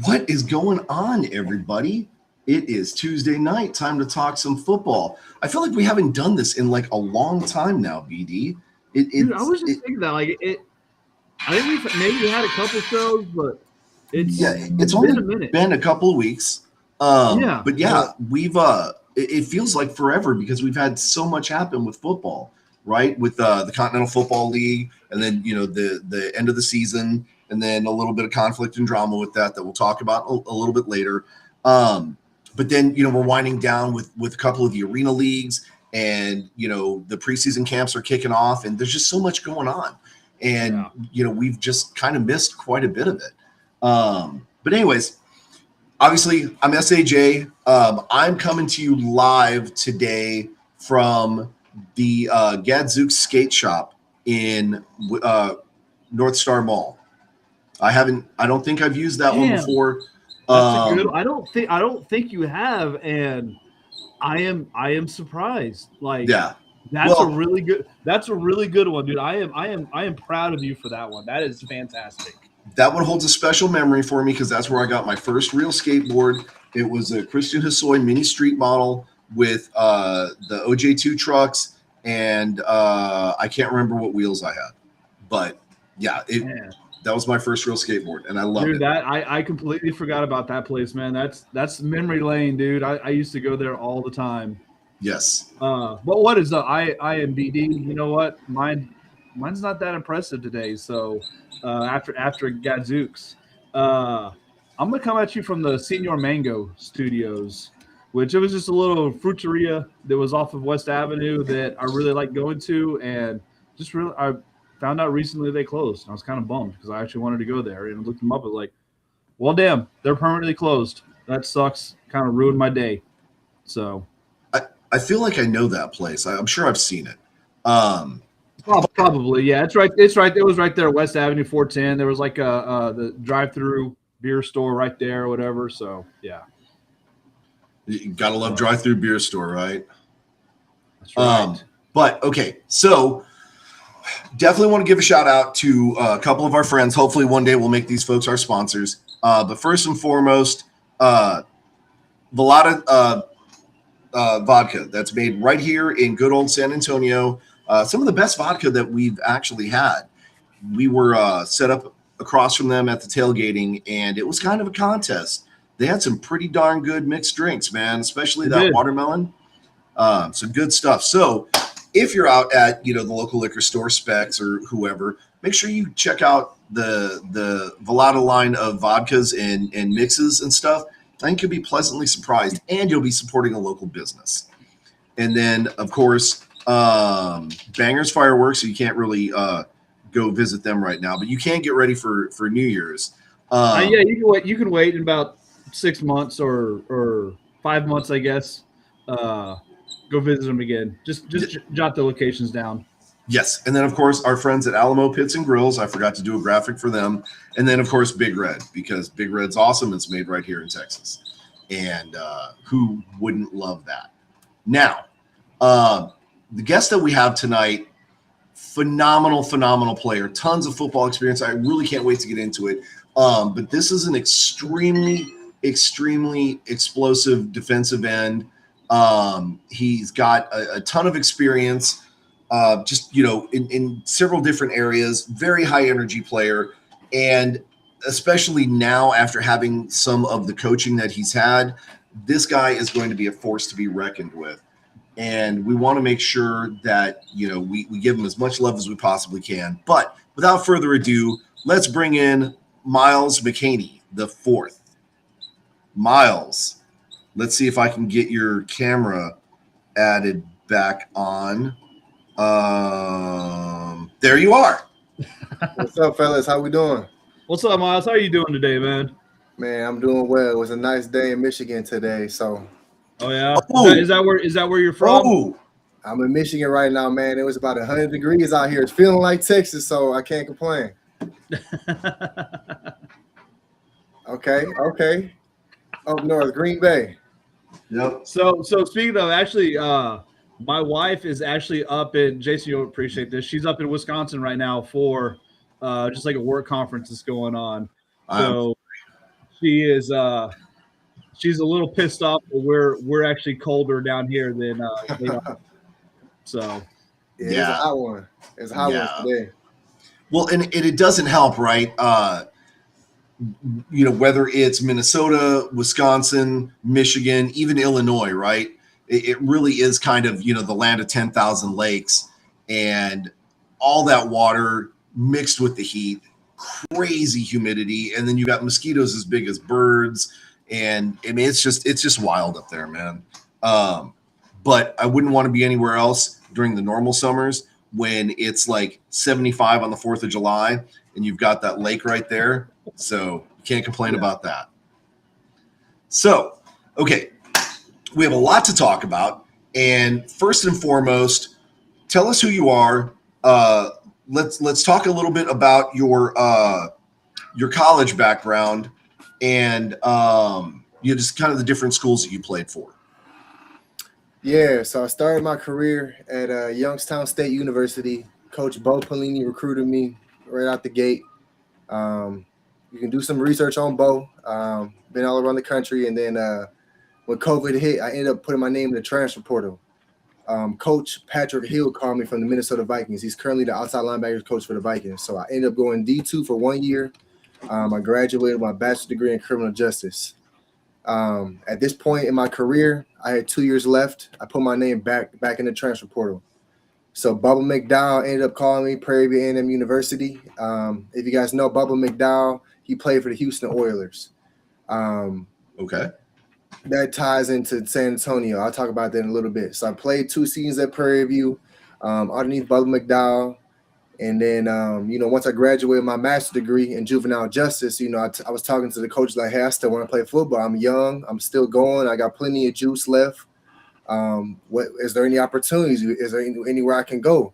What is going on, everybody? It is Tuesday night. Time to talk some football. I feel like we haven't done this in like a long time now, BD. Dude, I was just thinking that I think we had a couple shows, but Yeah, it's it's been only a minute. been a couple of weeks. Yeah, But yeah, but we've it feels like forever because we've had so much happen with football, right? With the Continental Football League, and then the end of the season, and then a little bit of conflict and drama with that we'll talk about a little bit later. Um, but then we're winding down with a couple of the arena leagues, and the preseason camps are kicking off, and there's just so much going on, and yeah. we've just kind of missed quite a bit of it. But anyways, obviously I'm SAJ. I'm coming to you live today from the Gadzooks Skate Shop in North Star Mall. I don't think I've used that one Damn, before. that's a good. Um, I don't think you have, and I am surprised. Like yeah. that's a Well, really good. That's a really good one, dude. I am proud of you for that one. That is fantastic. that one holds a special memory for me because that's where I got my first real skateboard. It was a Christian Hosoi mini street model with the OJ2 trucks, and I can't remember what wheels I had, but yeah, Man. that was my first real skateboard, and I loved Dude, it. that I completely forgot about that place, man. That's memory lane, dude. I used to go there all the time. Yes. But what is up? I am BD. You know what? Mine's not that impressive today. So after Gadzooks, uh, I'm gonna come at you from the Senior Mango Studios, which it was just a little fruiteria that was off of West Avenue that I really like going to, and just really I found out recently they closed. I was kind of bummed because I actually wanted to go there and looked them up. I was like, well, damn, they're permanently closed. That sucks. Kind of ruined my day. So. I feel like I know that place. I'm sure I've seen it. Um, Probably, yeah. It's right. It's right. It was right there, West Avenue, 410. There was like the drive-through beer store right there, or whatever. So yeah, you gotta love so drive-through beer store, right? that's right. But okay, so definitely want to give a shout out to a couple of our friends. Hopefully, one day we'll make these folks our sponsors. But first and foremost, Velada vodka that's made right here in good old San Antonio. Some of the best vodka that we've actually had. We were set up across from them at the tailgating, and it was kind of a contest. They had some pretty darn good mixed drinks, man, especially It that did. watermelon. Some good stuff. So if you're out at the local liquor store, Specs or whoever, make sure you check out the Velada line of vodkas and mixes and stuff. I think you'll be pleasantly surprised, and you'll be supporting a local business. And then, of course, Bangers Fireworks. So you can't really go visit them right now, but you can get ready for New Year's. Yeah, Um, you can wait. You can wait in about 6 months or 5 months, I guess. Uh, Go visit them again. Just jot the locations down. yes, and then of course our friends at Alamo Pits and Grills. I forgot to do a graphic for them, and then of course Big Red because Big Red's awesome. It's made right here in Texas, and who wouldn't love that? Now, the guest that we have tonight, phenomenal player, tons of football experience. I really can't wait to get into it. But this is an extremely explosive defensive end. He's got a ton of experience, just in several different areas. Very high energy player, and especially now after having some of the coaching that he's had, this guy is going to be a force to be reckoned with. And we want to make sure that we give him as much love as we possibly can. But without further ado, let's bring in Myles McHaney, the fourth. Myles, let's see if I can get your camera added back on. There you are. What's up, fellas? How we doing? What's up, Miles? How are you doing today, man? Man, I'm doing well. It was a nice day in Michigan today, so Oh yeah. Oh, Is that where you're from? oh, I'm in Michigan right now, man. It was about 100 degrees out here. It's feeling like Texas, so I can't complain. Okay. Up north, Green Bay. yep. So speaking of, actually, my wife is actually up in Jason. You'll appreciate this. She's up in Wisconsin right now for just like a work conference that's going on. I'm So she is she's a little pissed off that we're actually colder down here than they are. So Yeah, it's a hot one. It's a hot one today. Well, and it doesn't help, right? Whether it's Minnesota, Wisconsin, Michigan, even Illinois, right? It really is kind of, the land of 10,000 lakes, and all that water mixed with the heat, crazy humidity, and then you got mosquitoes as big as birds, and I mean it's just wild up there, man. But I wouldn't want to be anywhere else during the normal summers when it's like 75 on the 4th of July and you've got that lake right there. So you can't complain about that. So, okay, we have a lot to talk about. And first and foremost, tell us who you are. Let's talk a little bit about your college background and just kind of the different schools that you played for. Yeah, so I started my career at Youngstown State University. Coach Bo Pelini recruited me right out the gate. You can do some research on Bo. Been all around the country, and then when COVID hit, I ended up putting my name in the transfer portal. Coach Patrick Hill called me from the Minnesota Vikings. He's currently the outside linebackers coach for the Vikings. So I ended up going D2 for 1 year. I graduated with my bachelor's degree in criminal justice. At this point in my career, I had 2 years left. I put my name back in the transfer portal. So Bubba McDowell ended up calling me, Prairie View A&M University. If you guys know Bubba McDowell, he played for the Houston Oilers. Okay. That ties into San Antonio. I'll talk about that in a little bit. So I played 2 seasons at Prairie View underneath Bubba McDowell. And then, once I graduated my master's degree in juvenile justice, I was talking to the coach like, hey, I still want to play football. I'm young. I'm still going. I got plenty of juice left. Is there any opportunities? Is there anywhere I can go?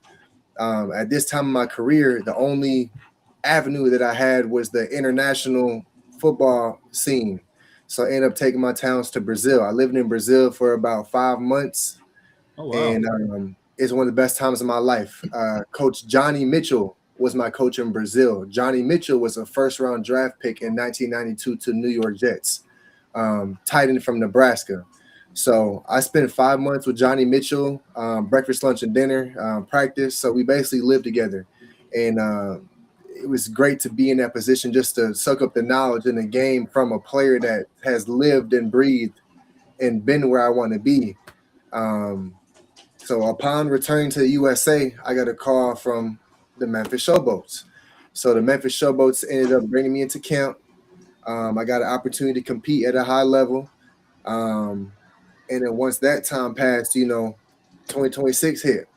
At this time in my career, the only avenue that I had was the international football scene. So I ended up taking my talents to Brazil. I lived in Brazil for about 5 months. Oh, wow. And it's one of the best times of my life. Coach Johnny Mitchell was my coach in Brazil. Johnny Mitchell was a first-round draft pick in 1992 to New York Jets, tight end from Nebraska. So I spent 5 months with Johnny Mitchell, breakfast, lunch, and dinner, practice. So we basically lived together. And it was great to be in that position just to soak up the knowledge in the game from a player that has lived and breathed and been where I want to be. So upon returning to the USA, I got a call from the Memphis Showboats. So the Memphis Showboats ended up bringing me into camp. I got an opportunity to compete at a high level. And then once that time passed, 2026 hit.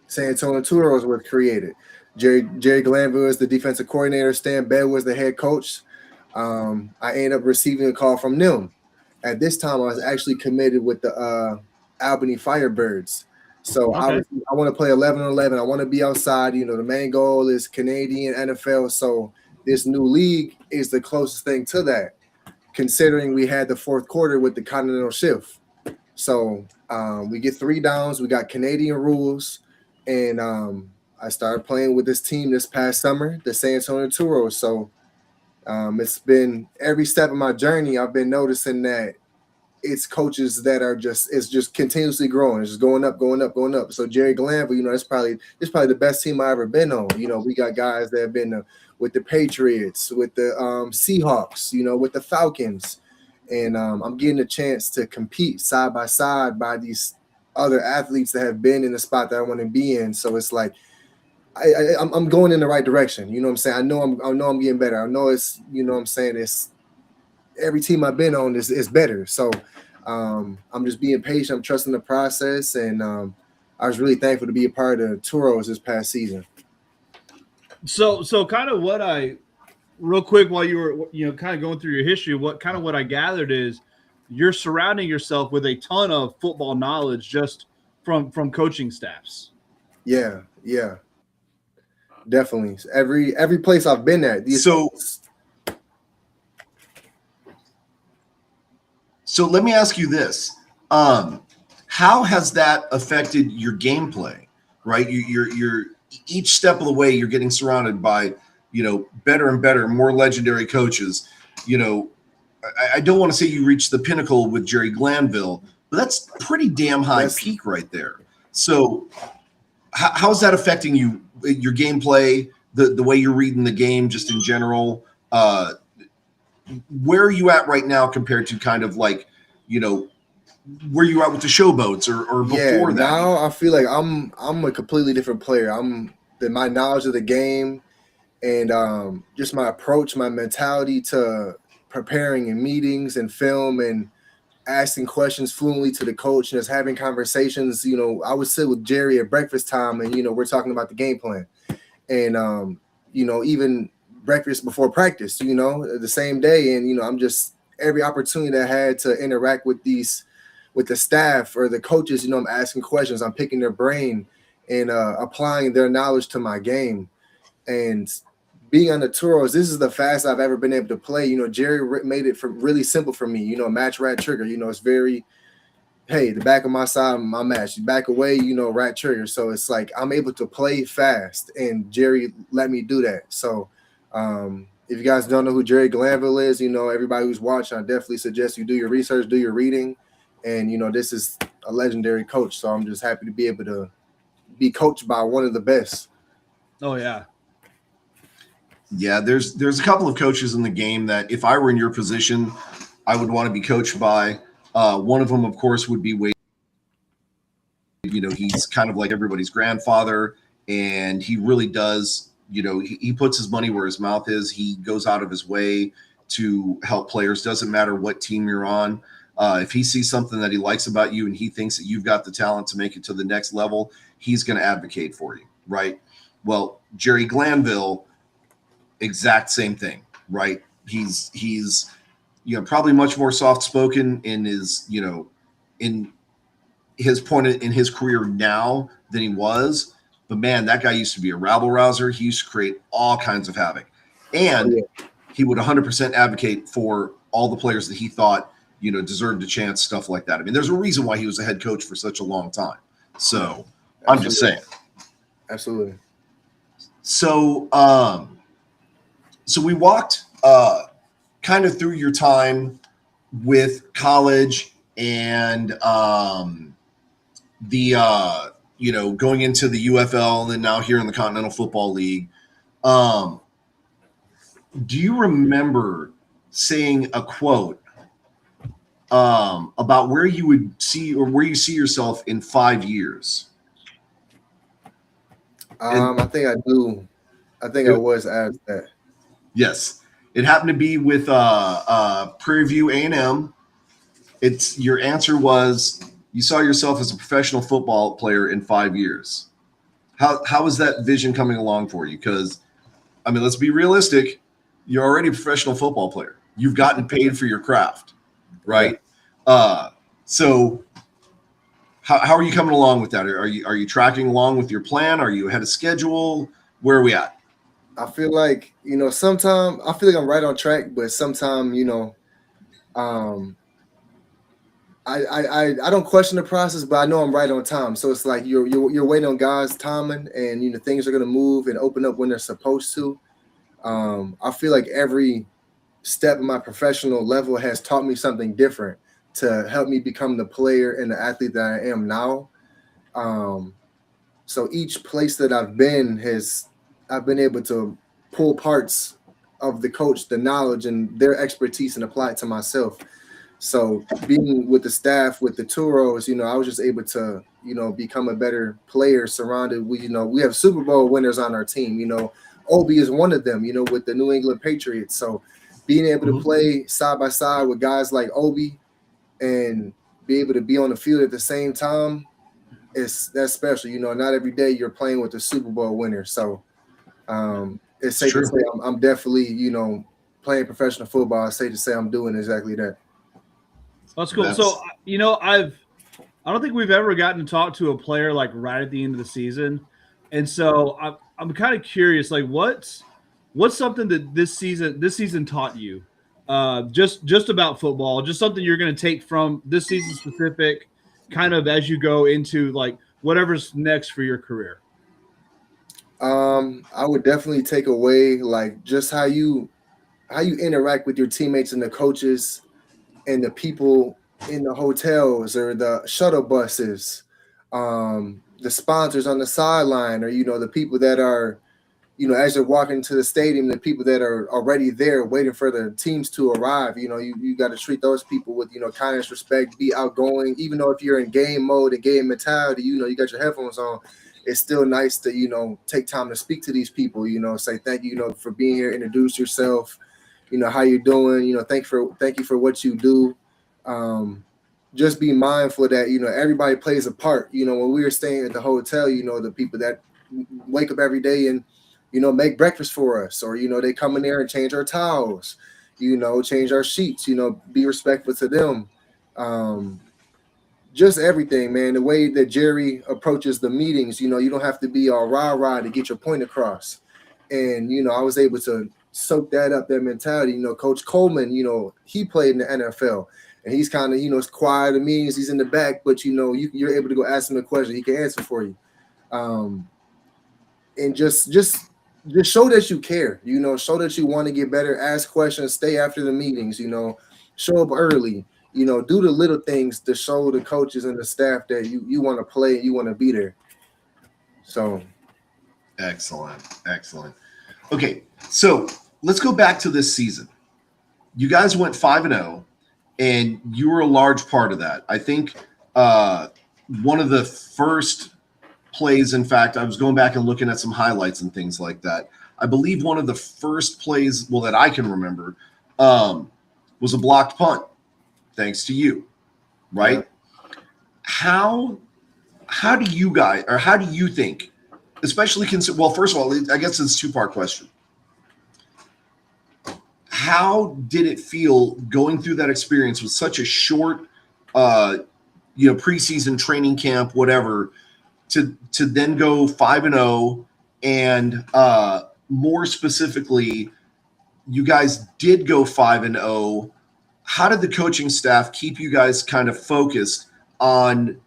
San Antonio Toros was created. Jerry Glanville was the defensive coordinator. Stan Bell was the head coach. I ended up receiving a call from them. At this time, I was actually committed with the Albany Firebirds. So okay. I want to play 11-on-11. I want to be outside. The main goal is Canadian NFL. So this new league is the closest thing to that, considering we had the fourth quarter with the continental shift. So we get 3 downs. We got Canadian rules. And I started playing with this team this past summer, the San Antonio Toros. So it's been every step of my journey, I've been noticing that it's coaches that are just continuously growing. It's just going up, going up, going up. So Jerry Glanville, it's probably the best team I've ever been on. We got guys that have been with the Patriots, with the Seahawks, with the Falcons. And I'm getting a chance to compete side by side by these other athletes that have been in the spot that I want to be in. So it's like I'm going in the right direction. You know what I'm saying? I know I'm getting better. I know it's, it's every team I've been on is better. So I'm just being patient. I'm trusting the process. And I was really thankful to be a part of the Toros this past season. So kind of what real quick, while you were, kind of going through your history, what I gathered is you're surrounding yourself with a ton of football knowledge just from coaching staffs. Yeah. Definitely. Every place I've been at. So let me ask you this. How has that affected your gameplay, right? You're each step of the way, you're getting surrounded by, better and better, more legendary coaches. you know, I don't want to say you reached the pinnacle with Jerry Glanville, but that's pretty damn high peak right there. So how's that affecting you, your gameplay, the way you're reading the game, just in general? Where are you at right now compared to kind of like, you know, where you at with the showboats or before that? Now I feel like I'm a completely different player. My knowledge of the game and just my approach, my mentality to preparing in meetings and film and asking questions fluently to the coach and just having conversations. You know, I would sit with Jerry at breakfast time and, you know, we're talking about the game plan. And, you know, even breakfast before practice, you know, the same day. And, you know, I'm just every opportunity that I had to interact with the staff or the coaches, you know, I'm asking questions, I'm picking their brain and applying their knowledge to my game. And being on the Toros, this is the fastest I've ever been able to play. You know, Jerry made it really simple for me. You know, match, rat, trigger. You know, it's very, hey, the back of my side, my match. You back away, you know, rat, trigger. So it's like I'm able to play fast, and Jerry let me do that. So if you guys don't know who Jerry Glanville is, you know, everybody who's watching, I definitely suggest you do your research, do your reading. And, you know, this is a legendary coach. So I'm just happy to be able to be coached by one of the best. Oh, yeah. Yeah, there's a couple of coaches in the game that if I were in your position, I would want to be coached by. One of them, of course, would be Wade. You know, he's kind of like everybody's grandfather, and he really does, you know, he puts his money where his mouth is. He goes out of his way to help players. Doesn't matter what team you're on. If he sees something that he likes about you and he thinks that you've got the talent to make it to the next level, he's going to advocate for you, right? Well, Jerry Glanville, exact same thing, right? He's you know, probably much more soft-spoken in his, you know, in his point in his career now than he was. But man, that guy used to be a rabble rouser. He used to create all kinds of havoc, and he would 100% advocate for all the players that he thought, you know, deserved a chance, stuff like that. I mean, there's a reason why he was a head coach for such a long time. So I'm just saying. Absolutely. So, so we walked kind of through your time with college and you know, going into the UFL and then now here in the Continental Football League. Do you remember saying a quote about where you would see or where you see yourself in 5 years? I think I do. I think I was asked that. Yes, it happened to be with Prairie View A&M. It's your answer was you saw yourself as a professional football player in 5 years. How is that vision coming along for you? Because I mean, let's be realistic. You're already a professional football player. You've gotten paid for your craft, right? Yeah. So how are you coming along with that? Are you tracking along with your plan? Are you ahead of schedule? Where are we at? I feel like, you know, sometimes I feel like I'm right on track, but sometimes, you know, I don't question the process, but I know I'm right on time. So it's like you're waiting on God's timing, and you know things are gonna move and open up when they're supposed to. I feel like every step of my professional level has taught me something different to help me become the player and the athlete that I am now. So each place that I've been I've been able to pull parts of the coach, the knowledge and their expertise and apply it to myself. So being with the staff, with the Toros, you know, I was just able to, you know, become a better player surrounded. You know, we have Super Bowl winners on our team. You know, Obi is one of them, you know, with the New England Patriots. So being able to play side by side with guys like Obi and be able to be on the field at the same time, that's special. You know, not every day you're playing with the Super Bowl winner. So it's safe to say I'm definitely, you know, playing professional football. It's safe to say I'm doing exactly that. That's cool. So, you know, I don't think we've ever gotten to talk to a player like right at the end of the season. And so I'm kind of curious, like what's something that this season taught you just about football, just something you're going to take from this season specific kind of as you go into like whatever's next for your career? I would definitely take away like just how you how you interact with your teammates and the coaches and the people in the hotels or the shuttle buses, the sponsors on the sideline, or the people that are as you're walking to the stadium, the people that are already there waiting for the teams to arrive, you got to treat those people with, kindness, respect, be outgoing. Even though if you're in game mode and game mentality, you got your headphones on, it's still nice to, take time to speak to these people, say thank you, for being here, introduce yourself, how you doing, thank you for what you do. Just be mindful that, everybody plays a part. When we were staying at the hotel, the people that wake up every day and make breakfast for us, or they come in there and change our towels, change our sheets, be respectful to them. Just everything, man. The way that Jerry approaches the meetings, you don't have to be all rah-rah to get your point across. And I was able to soak that up, that mentality. Coach Coleman, he played in the NFL, and he's kind of it's quiet in meetings, he's in the back, but you're able to go ask him a question, he can answer for you. And just show that you care, show that you want to get better, ask questions, stay after the meetings, show up early, do the little things to show the coaches and the staff that you want to play, you want to be there. So excellent. Okay, so let's go back to this season. You guys went 5-0, and you were a large part of that. I think one of the first plays, in fact, I was going back and looking at some highlights and things like that. I believe one of the first plays, that I can remember, was a blocked punt, thanks to you, right? Yeah. How do you guys, or how do you think, especially first of all, I guess it's a 2-part question. How did it feel going through that experience with such a short, preseason training camp, whatever, to then go 5-0, and more specifically, you guys did go 5-0. How did the coaching staff keep you guys kind of focused on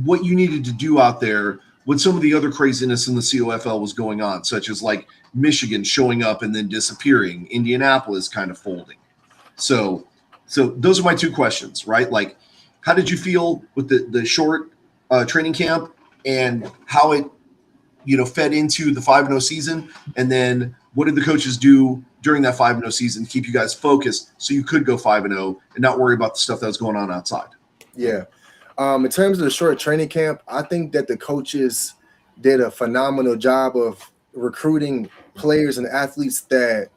what you needed to do out there when some of the other craziness in the COFL was going on, such as like Michigan showing up and then disappearing, Indianapolis kind of folding? So those are my 2 questions, right? Like, how did you feel with the short training camp, and how it fed into the 5-0 season? And then what did the coaches do during that 5-0 season to keep you guys focused so you could go 5-0 and not worry about the stuff that was going on outside? Yeah. In terms of the short training camp, I think that the coaches did a phenomenal job of recruiting players and athletes that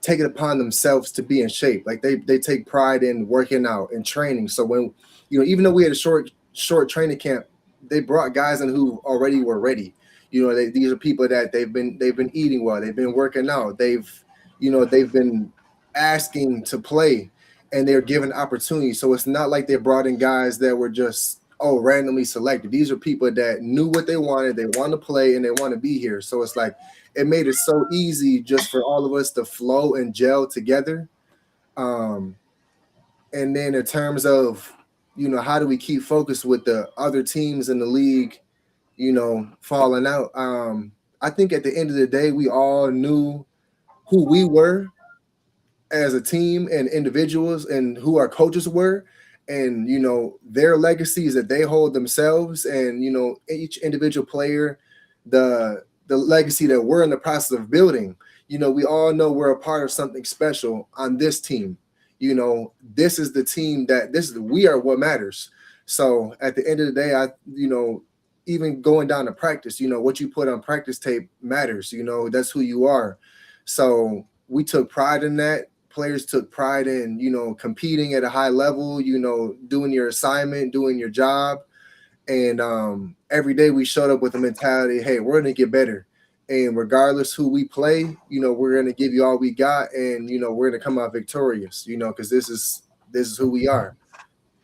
take it upon themselves to be in shape. Like they take pride in working out and training. So when, even though we had a short training camp, they brought guys in who already were ready. These are people that they've been eating well, they've been working out, they've been asking to play, and they're given opportunities. So it's not like they brought in guys that were just randomly selected. These are people that knew what they wanted to play, and they want to be here. So it's like it made it so easy just for all of us to flow and gel together. And then in terms of how do we keep focused with the other teams in the league falling out, I think at the end of the day we all knew who we were as a team and individuals, and who our coaches were, and their legacies that they hold themselves, and each individual player, the legacy that we're in the process of building. We all know we're a part of something special on this team. This is the team we are what matters. So at the end of the day, even going down to practice, what you put on practice tape matters. That's who you are. So we took pride in that. Players took pride in, competing at a high level, doing your assignment, doing your job. And every day we showed up with a mentality, hey, we're going to get better. And regardless who we play, we're going to give you all we got, and, we're going to come out victorious, because this is who we are.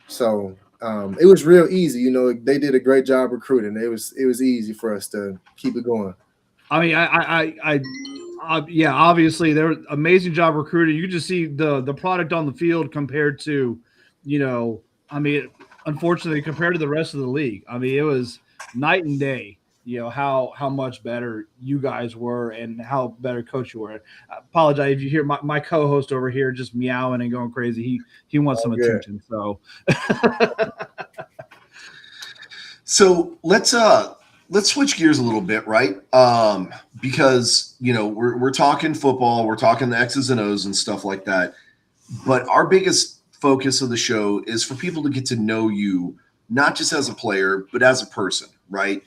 So it was real easy. They did a great job recruiting. It was easy for us to keep it going. I mean, yeah, obviously they're amazing job recruiting. You just see the product on the field compared to, unfortunately compared to the rest of the league. I mean, it was night and day. how much better you guys were and how better coach you were. I apologize if you hear my co-host over here just meowing and going crazy. He wants some attention. So So let's switch gears a little bit, right? Because we're talking football, we're talking the X's and O's and stuff like that. But our biggest focus of the show is for people to get to know you, not just as a player, but as a person, right?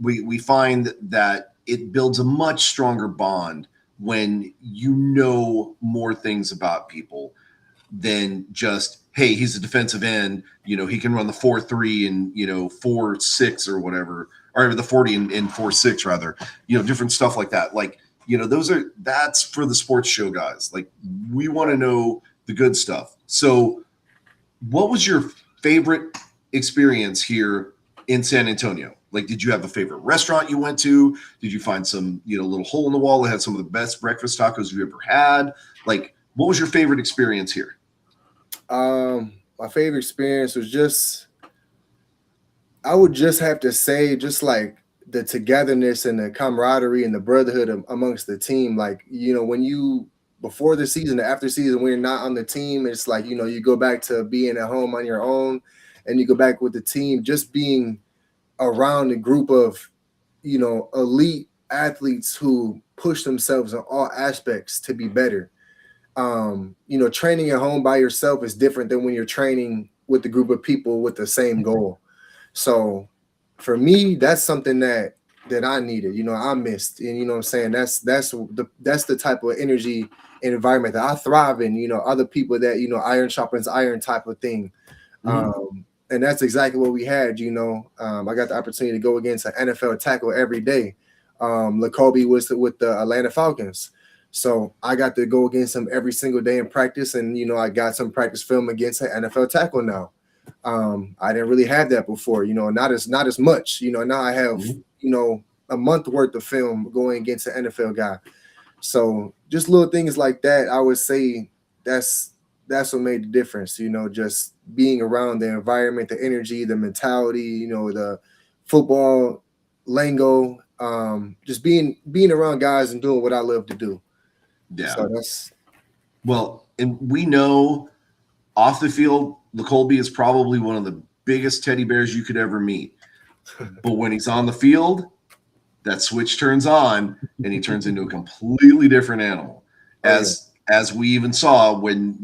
We find that it builds a much stronger bond when you know more things about people than just, hey, he's a defensive end, he can run the 4.3 and 4.6 or whatever, or the 40 and 4.6 rather, different stuff like that. Like, that's for the sports show guys. Like, we want to know the good stuff. So what was your favorite experience here in San Antonio? Like, did you have a favorite restaurant you went to? Did you find some, little hole in the wall that had some of the best breakfast tacos you've ever had? Like, what was your favorite experience here? My favorite experience was I would just have to say, just like the togetherness and the camaraderie and the brotherhood amongst the team. Like, when you, before the season, after season, when you're not on the team, it's like, you go back to being at home on your own and you go back with the team, just being around a group of, elite athletes who push themselves in all aspects to be better. Training at home by yourself is different than when you're training with a group of people with the same goal. So for me, that's something that I needed, I missed. And what I'm saying? That's the type of energy and environment that I thrive in, other people that, iron sharpens iron type of thing. Mm-hmm. And that's exactly what we had, I got the opportunity to go against an NFL tackle every day. Lacobe was with the Atlanta Falcons. So I got to go against him every single day in practice. And, I got some practice film against an NFL tackle now. I didn't really have that before, not as much, now I have, a month worth of film going against an NFL guy. So just little things like that, I would say that's what made the difference, just being around the environment, the energy, the mentality, the football lingo, just being around guys and doing what I love to do. Yeah. So and we know off the field, Lacobe is probably one of the biggest teddy bears you could ever meet. But when he's on the field, that switch turns on and he turns into a completely different animal. As we even saw when,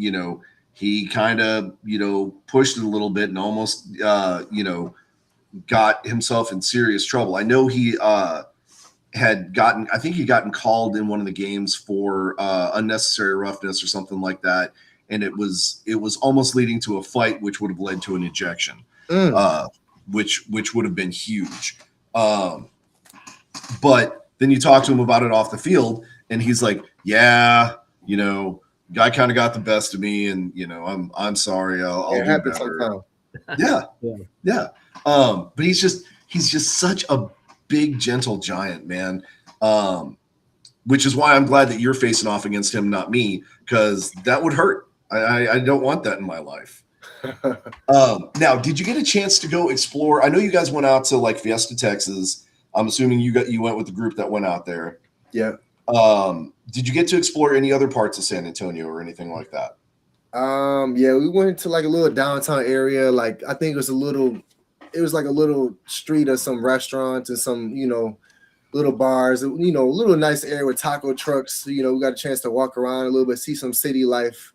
he kind of, pushed it a little bit and almost, got himself in serious trouble. I know he had gotten called in one of the games for unnecessary roughness or something like that. And it was almost leading to a fight, which would have led to an ejection, which would have been huge. But then you talk to him about it off the field, and he's like, "Yeah, guy kind of got the best of me, and I'm sorry. I'll do better." Yeah. But he's just such a big, gentle giant, man. Which is why I'm glad that you're facing off against him, not me, because that would hurt. I don't want that in my life. Now, did you get a chance to go explore? I know you guys went out to like Fiesta, Texas. I'm assuming you went with the group that went out there. Yeah. Did you get to explore any other parts of San Antonio or anything like that? Yeah, we went to like a little downtown area. Like I think it was like a little street of some restaurants and some, little bars, a little nice area with taco trucks. We got a chance to walk around a little bit, see some city life.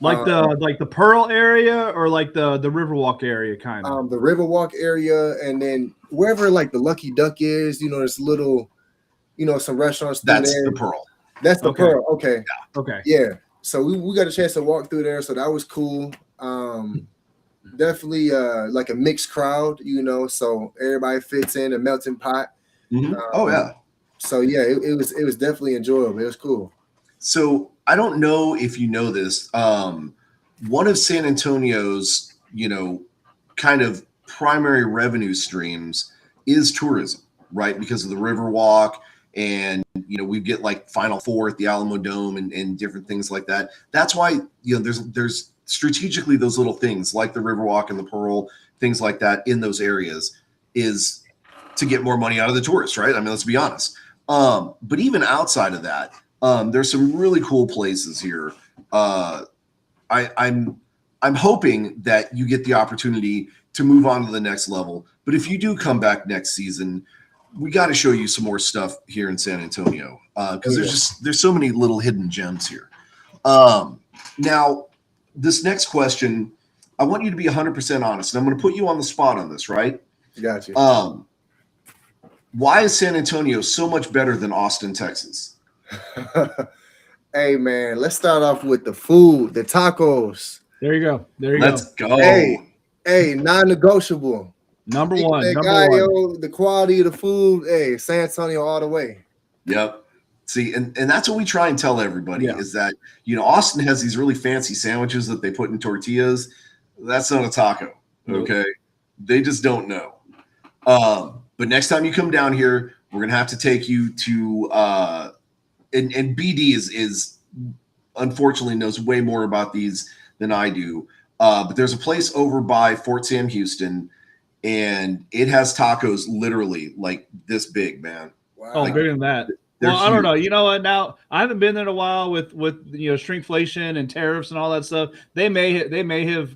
Like the Pearl area or like the Riverwalk area kind of? The Riverwalk area, and then wherever like the Lucky Duck is, there's little, some restaurants through That's there. the Pearl. That's the Pearl. Okay. Yeah. Okay. Yeah. So we got a chance to walk through there, so that was cool. Definitely like a mixed crowd, so everybody fits in a melting pot. Mm-hmm. So yeah, it was definitely enjoyable. It was cool. So I don't know if you know this. One of San Antonio's, kind of primary revenue streams is tourism, right? Because of the Riverwalk, and we get like Final Four at the Alamo Dome and different things like that. That's why there's strategically those little things like the Riverwalk and the Pearl, things like that in those areas is to get more money out of the tourists, right? I mean, let's be honest. But even outside of that, there's some really cool places here. I'm hoping that you get the opportunity to move on to the next level. But if you do come back next season, we got to show you some more stuff here in San Antonio because there's so many little hidden gems here. Now, this next question, I want you to be 100% honest, and I'm going to put you on the spot on this, right? Gotcha. Why is San Antonio so much better than Austin, Texas? Hey, man, let's start off with the food, the tacos. There you go. Let's go. Hey, non-negotiable. Number one. The quality of the food. Hey, San Antonio all the way. Yep. See, and that's what we try and tell everybody is that, Austin has these really fancy sandwiches that they put in tortillas. That's not a taco. Okay. They just don't know. But next time you come down here, we're going to have to take you to, and BD is unfortunately knows way more about these than I do. But there's a place over by Fort Sam Houston, and it has tacos literally like this big, man. Wow. Oh, bigger than that. Well, I don't know. You know what? Now I haven't been there in a while with shrinkflation and tariffs and all that stuff. They may have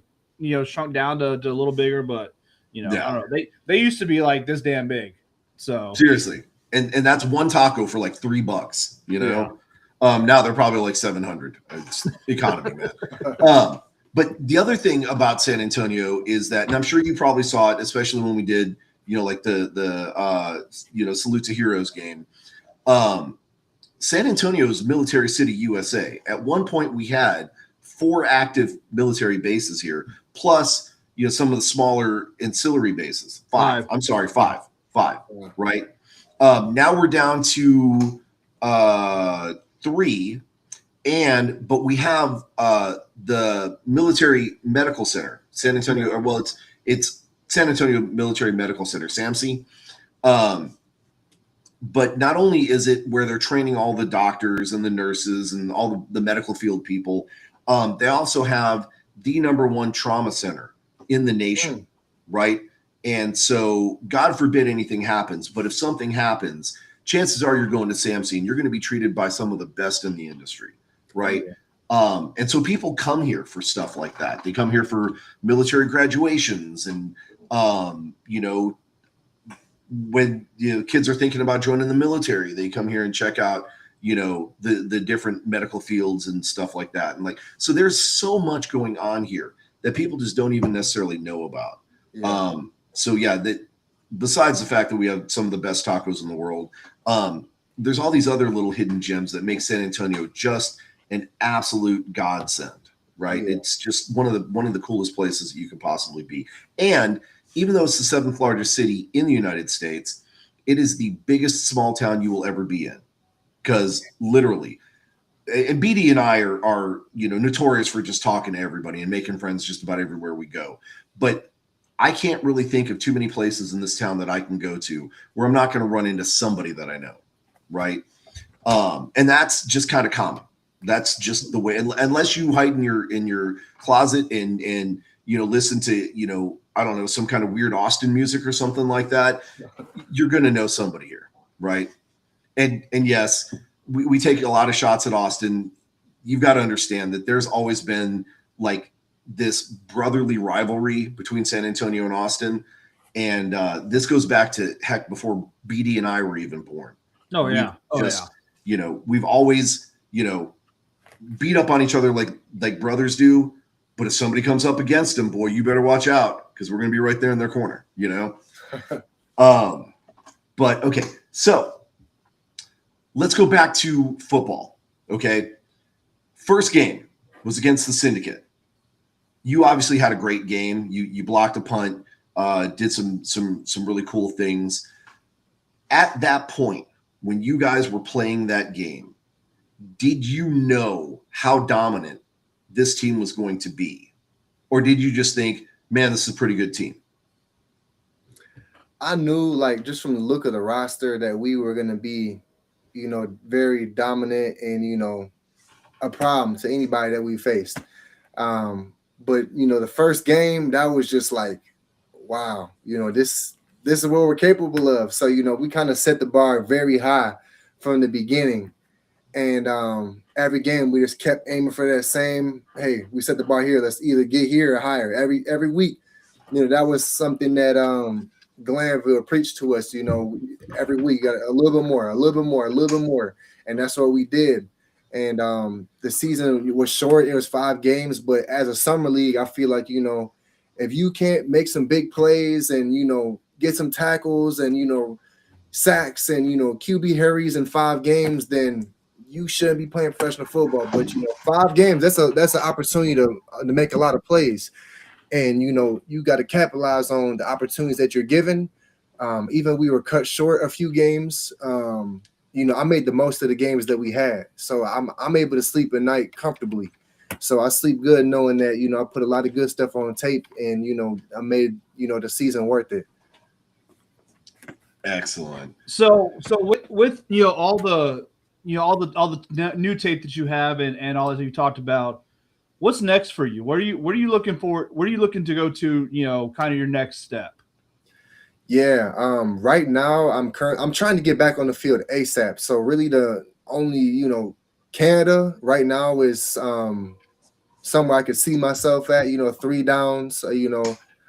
shrunk down to a little bigger, but I don't know. They used to be like this damn big. So seriously, and that's one taco for like $3. Now they're probably like 700. It's economy, man. But the other thing about San Antonio is that, and I'm sure you probably saw it, especially when we did like the Salute to Heroes game. San Antonio is Military City, USA. At one point, we had 4 active military bases here, plus some of the smaller ancillary bases. 5. I'm sorry, 5. 5. Right. Now we're down to 3, but we have the Military Medical Center, San Antonio. Well, it's San Antonio Military Medical Center, SAMC. But not only is it where they're training all the doctors and the nurses and all the medical field people, they also have the #1 trauma center in the nation, right? And so, God forbid anything happens, but if something happens, chances are you're going to SAMC and you're going to be treated by some of the best in the industry, right? And so people come here for stuff like that. They come here for military graduations and, when kids are thinking about joining the military, they come here and check out, the different medical fields and stuff like that. And so there's so much going on here that people just don't even necessarily know about. That besides the fact that we have some of the best tacos in the world, there's all these other little hidden gems that make San Antonio just an absolute godsend, right? It's just one of the coolest places that you could possibly be. And even though it's the 7th largest city in the United States, it is the biggest small town you will ever be in. Because literally, and BD and I are notorious for just talking to everybody and making friends just about everywhere we go. But I can't really think of too many places in this town that I can go to where I'm not going to run into somebody that I know, right? And that's just kind of common. That's just the way. Unless you hide in your closet and listen to I don't know, some kind of weird Austin music or something like that, you're going to know somebody here, right? And yes, we take a lot of shots at Austin. You've got to understand that there's always been like this brotherly rivalry between San Antonio and Austin. And this goes back to heck before BD and I were even born. Oh, yeah. We've always, beat up on each other like brothers do. But if somebody comes up against them, boy, you better watch out because we're going to be right there in their corner, But okay, so let's go back to football. Okay, first game was against the Syndicate. You obviously had a great game. You blocked a punt, did some really cool things. At that point, when you guys were playing that game, did you know how dominant this team was going to be? Or did you just think, man, this is a pretty good team? I knew, just from the look of the roster, that we were going to be, very dominant and, a problem to anybody that we faced. But, the first game, that was just like, wow, this is what we're capable of. So, we kind of set the bar very high from the beginning. And every game we just kept aiming for that same, hey, we set the bar here. Let's either get here or higher. Every week, that was something that Glanville preached to us, every week, got a little bit more, a little bit more, a little bit more. And that's what we did. And the season was short. It was 5 games. But as a summer league, I feel like, if you can't make some big plays and, get some tackles and, sacks and, QB hurries in 5 games, then you shouldn't be playing professional football. But, 5 games, that's an opportunity to make a lot of plays. And, you got to capitalize on the opportunities that you're given. Even we were cut short a few games. I made the most of the games that we had. So I'm able to sleep at night comfortably. So I sleep good knowing that, I put a lot of good stuff on tape and, I made, the season worth it. Excellent. So with all the new tape that you have and all that you talked about, what's next for you? What are you looking for? Where are you looking to go to, kind of your next step? Yeah, right now I'm trying to get back on the field ASAP. So really the only, Canada right now is somewhere I could see myself at, 3 downs,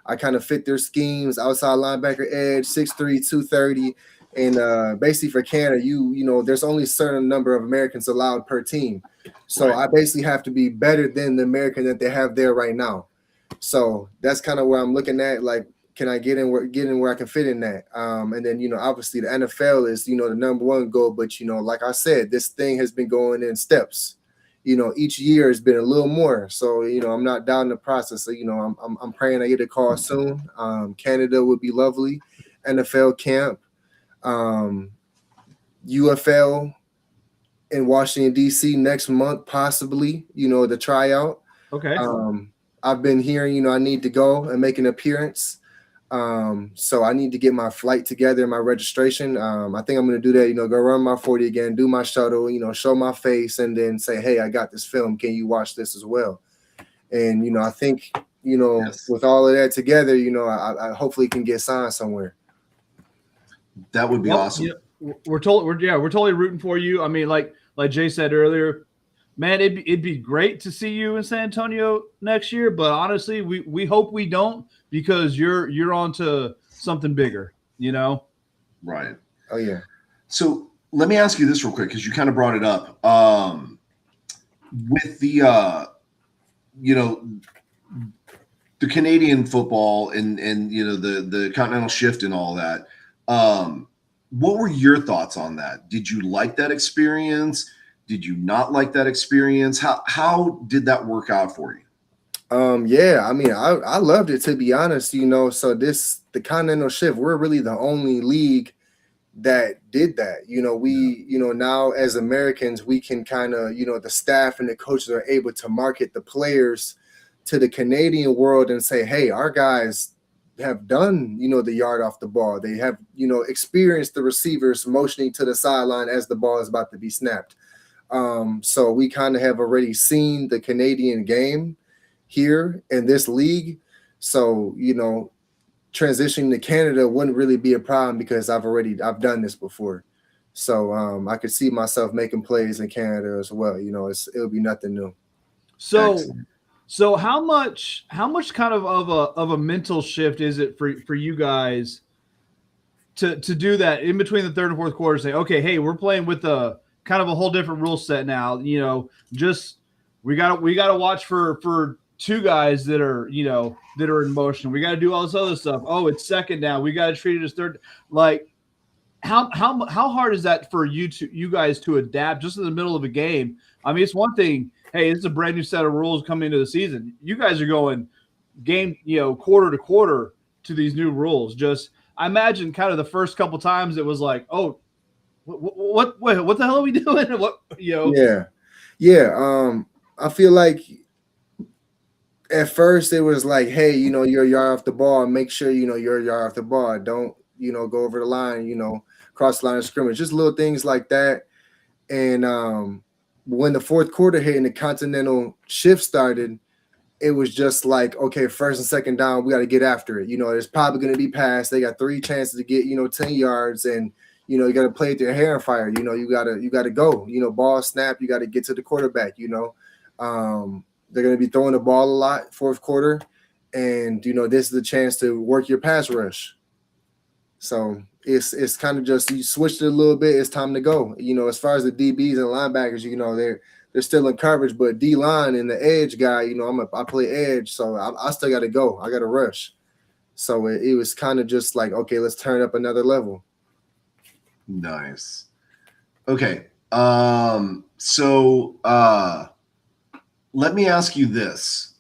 I kind of fit their schemes, outside linebacker edge, 6'3", 230. And basically for Canada, there's only a certain number of Americans allowed per team. So right. I basically have to be better than the American that they have there right now. So that's kind of where I'm looking at, like, can I get in where I can fit in that? And then, obviously the NFL is, the number one goal. But, like I said, this thing has been going in steps. Each year has been a little more. So, I'm not down in the process. So, I'm praying I get a call soon. Canada would be lovely. NFL camp. UFL in Washington, D.C. next month, possibly, the tryout. Okay. I've been hearing, I need to go and make an appearance. So I need to get my flight together, my registration. I think I'm going to do that, go run my 40 again, do my shuttle, show my face, and then say, hey, I got this film. Can you watch this as well? And, I think, yes. With all of that together, I hopefully can get signed somewhere. That would be awesome. Yeah, we're totally rooting for you. I mean, like Jay said earlier, man, it'd be great to see you in San Antonio next year. But honestly, we hope we don't, because you're on to something bigger, Right. Oh yeah. So let me ask you this real quick, because you kind of brought it up. With the the Canadian football and the continental shift and all that. What were your thoughts on that? Did you like that experience? Did you not like that experience? How did that work out for you? Yeah, I mean, I loved it, to be honest, so the continental shift, we're really the only league that did that. We, now as Americans, we can kind of, the staff and the coaches are able to market the players to the Canadian world and say, hey, our guys have done, the yard off the ball. They have, experienced the receivers motioning to the sideline as the ball is about to be snapped. So we kind of have already seen the Canadian game here in this league. So, transitioning to Canada wouldn't really be a problem, because I've done this before. So I could see myself making plays in Canada as well. It'll be nothing new. So Excellent. So how much kind of a mental shift is it for you guys to do that in between the third and fourth quarter? Say, okay, hey, we're playing with a kind of a whole different rule set now. Just we gotta watch for 2 guys that are in motion. We got to do all this other stuff. Oh, it's second down. We got to treat it as third. Like, how hard is that for you guys to adapt just in the middle of a game? I mean, it's one thing. Hey, it's a brand new set of rules coming into the season. You guys are going game, quarter to quarter to these new rules. Just, I imagine kind of the first couple times it was like, oh, what the hell are we doing? What, Yeah. I feel like at first it was like, hey, you're a yard off the ball. Make sure, you're a yard off the ball. Don't, go over the line, cross the line of scrimmage. Just little things like that. And when the fourth quarter hit and the continental shift started, it was just like, okay, first and second down, we got to get after it. There's probably going to be pass. They got 3 chances to get, 10 yards, and you got to play it to hair and fire. You got to go. Ball snap. You got to get to the quarterback. They're going to be throwing the ball a lot fourth quarter, and this is the chance to work your pass rush. So it's kind of just you switched it a little bit. It's time to go. As far as the DBs and linebackers, they're still in coverage, but D line and the edge guy, I play edge, so I still got to go. I got to rush. So it was kind of just like, okay, let's turn up another level. Nice. Okay. So let me ask you this.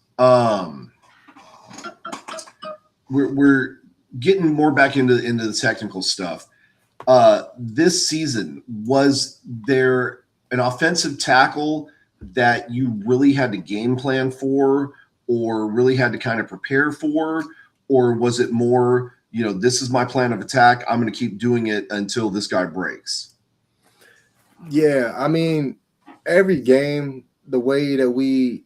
We're getting more back into the technical stuff. This season, was there an offensive tackle that you really had to game plan for, or really had to kind of prepare for, or was it more, this is my plan of attack, I'm going to keep doing it until this guy breaks? Yeah, I mean, every game, the way that we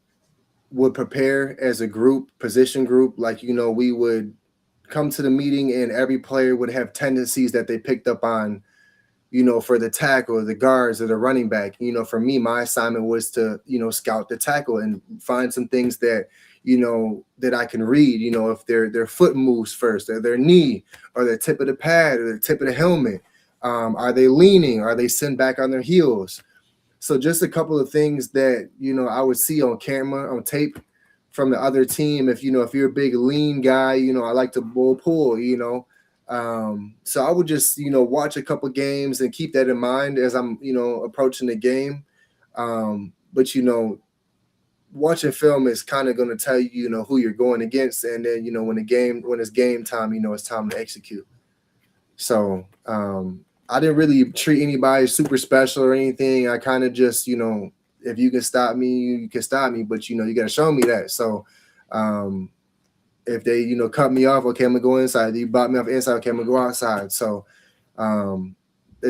would prepare as a group, position group, like, we would come to the meeting and every player would have tendencies that they picked up on, for the tackle, the guards, or the running back. For me, my assignment was to, scout the tackle and find some things that, that I can read, if their foot moves first, or their knee, or the tip of the pad, or the tip of the helmet. Are they leaning? Are they sitting back on their heels? So just a couple of things that, I would see on camera, on tape from the other team. If you're a big lean guy, I like to bull pull, so I would just, watch a couple games and keep that in mind as I'm, approaching the game. But, watching film is kind of going to tell you, who you're going against. And then, when it's game time, it's time to execute. So I didn't really treat anybody super special or anything. I kind of just, if you can stop me, you can stop me, but, you got to show me that. So if they, cut me off, okay, I'm gonna go inside. You bought me off inside, okay, I'm gonna go outside. So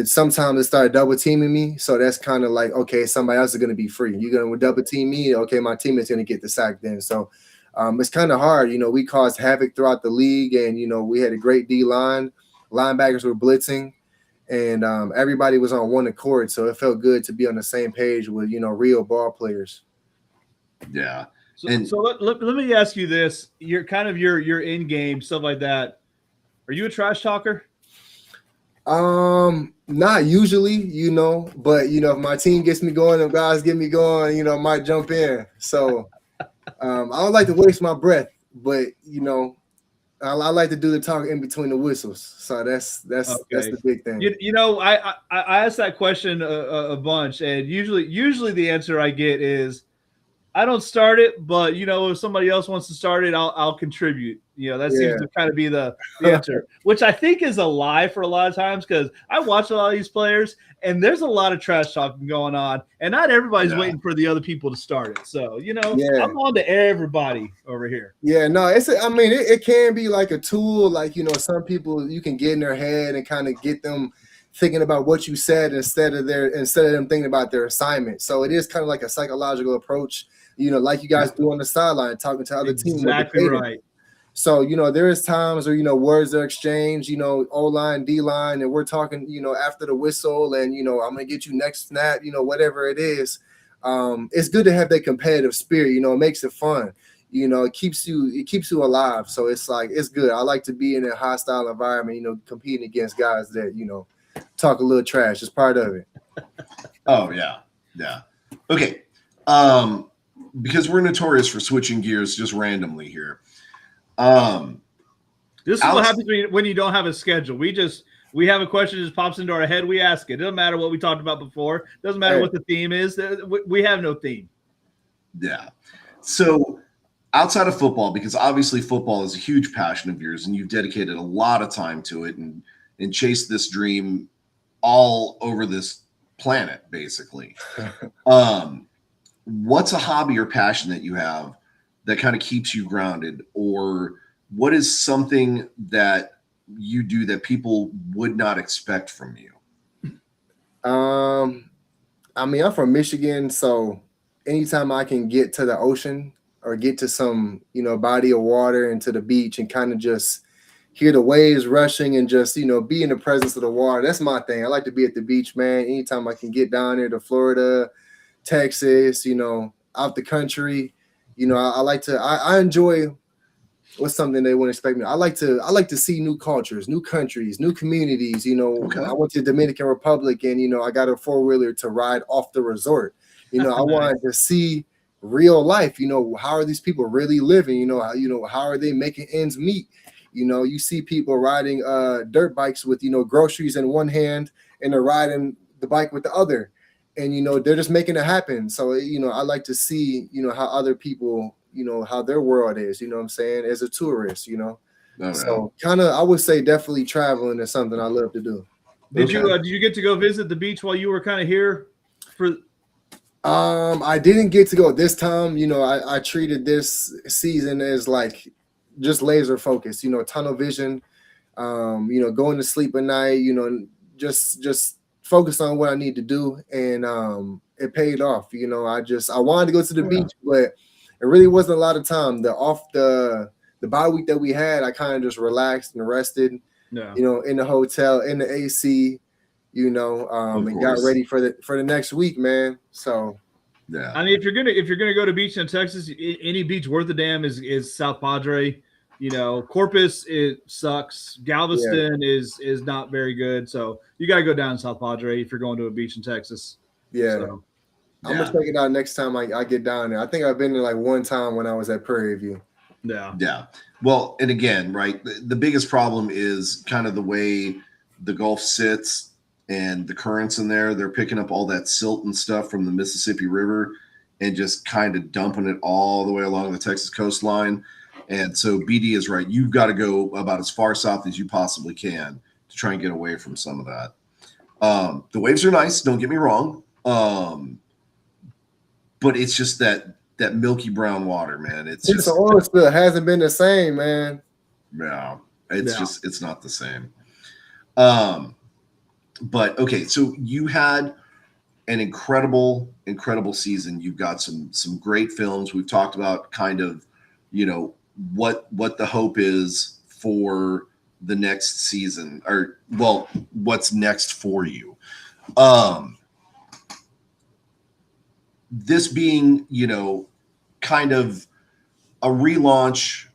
sometimes they start double teaming me. So that's kind of like, okay, somebody else is gonna be free. You're gonna double team me, okay, my teammate's gonna get the sack then. So it's kind of hard. We caused havoc throughout the league, and we had a great D line. Linebackers were blitzing, and everybody was on one accord. So it felt good to be on the same page with real ball players. Yeah. So let me ask you this: your in game stuff like that. Are you a trash talker? Not usually, but if my team gets me going, if guys get me going, I might jump in. So I don't like to waste my breath, but I like to do the talk in between the whistles. So that's the big thing. I asked that question a bunch, and usually the answer I get is, I don't start it, but if somebody else wants to start it, I'll contribute. That seems to kind of be the answer, which I think is a lie for a lot of times, because I watch a lot of these players and there's a lot of trash talking going on, and not everybody's waiting for the other people to start it. So I'm on to everybody over here. Yeah, no, it can be like a tool. Like some people, you can get in their head and kind of get them thinking about what you said instead of them thinking about their assignment. So it is kind of like a psychological approach, like you guys do on the sideline, talking to other teams. Exactly right. So, there is times where, words are exchanged, O-line, D-line, and we're talking, after the whistle, and, I'm going to get you next snap, whatever it is. It's good to have that competitive spirit, it makes it fun. It keeps you alive. So it's like, it's good. I like to be in a hostile environment, competing against guys that, talk a little trash. It's part of it. Oh, yeah. Yeah. Okay. Because we're notorious for switching gears just randomly here. This is what happens when you don't have a schedule. We have a question that just pops into our head. We ask it. It doesn't matter what we talked about before. It doesn't matter what the theme is. We have no theme. Yeah. So outside of football, because obviously football is a huge passion of yours and you've dedicated a lot of time to it and chased this dream all over this planet, basically. What's a hobby or passion that you have that kind of keeps you grounded, or what is something that you do that people would not expect from you? I'm from Michigan, so anytime I can get to the ocean or get to some, body of water and to the beach and kind of just hear the waves rushing and just, be in the presence of the water. That's my thing. I like to be at the beach, man. Anytime I can get down there to Florida, Texas, out the country, I like to, I enjoy what's something they wouldn't expect me. I like to see new cultures, new countries, new communities. Okay. I went to the Dominican Republic and, I got a 4-wheeler to ride off the resort. I wanted to see real life. How are these people really living? How are they making ends meet? You see people riding dirt bikes with, groceries in one hand and they're riding the bike with the other. And, they're just making it happen. So, I like to see, how other people, how their world is, what I'm saying, as a tourist, So kind of, I would say definitely traveling is something I love to do. Did you get to go visit the beach while you were kind of here? I didn't get to go this time. I treated this season as like just laser focused, tunnel vision, going to sleep at night, just focus on what I need to do. And it paid off. I wanted to go to the beach, but it really wasn't a lot of time. The bye week that we had, I kind of just relaxed and rested, in the hotel, in the AC, and got ready for the next week, man. So yeah. I mean, if you're gonna go to beach in Texas, any beach worth a damn is South Padre. Corpus, it sucks. Galveston is not very good. So you got to go down to South Padre if you're going to a beach in Texas. Yeah. So, I'm going to check it out next time I get down there. I think I've been there like one time when I was at Prairie View. Yeah. Yeah. Well, and again, right, the biggest problem is kind of the way the Gulf sits and the currents in there. They're picking up all that silt and stuff from the Mississippi River and just kind of dumping it all the way along the Texas coastline. And so BD is right. You've got to go about as far south as you possibly can to try and get away from some of that. The waves are nice, don't get me wrong. But it's just that milky brown water, man. It's just the oil spill hasn't been the same, man. Yeah. It's not the same. But okay, so you had an incredible season. You've got some great films. We've talked about kind of, what the hope is for the next season, or what's next for you. This being, kind of a relaunch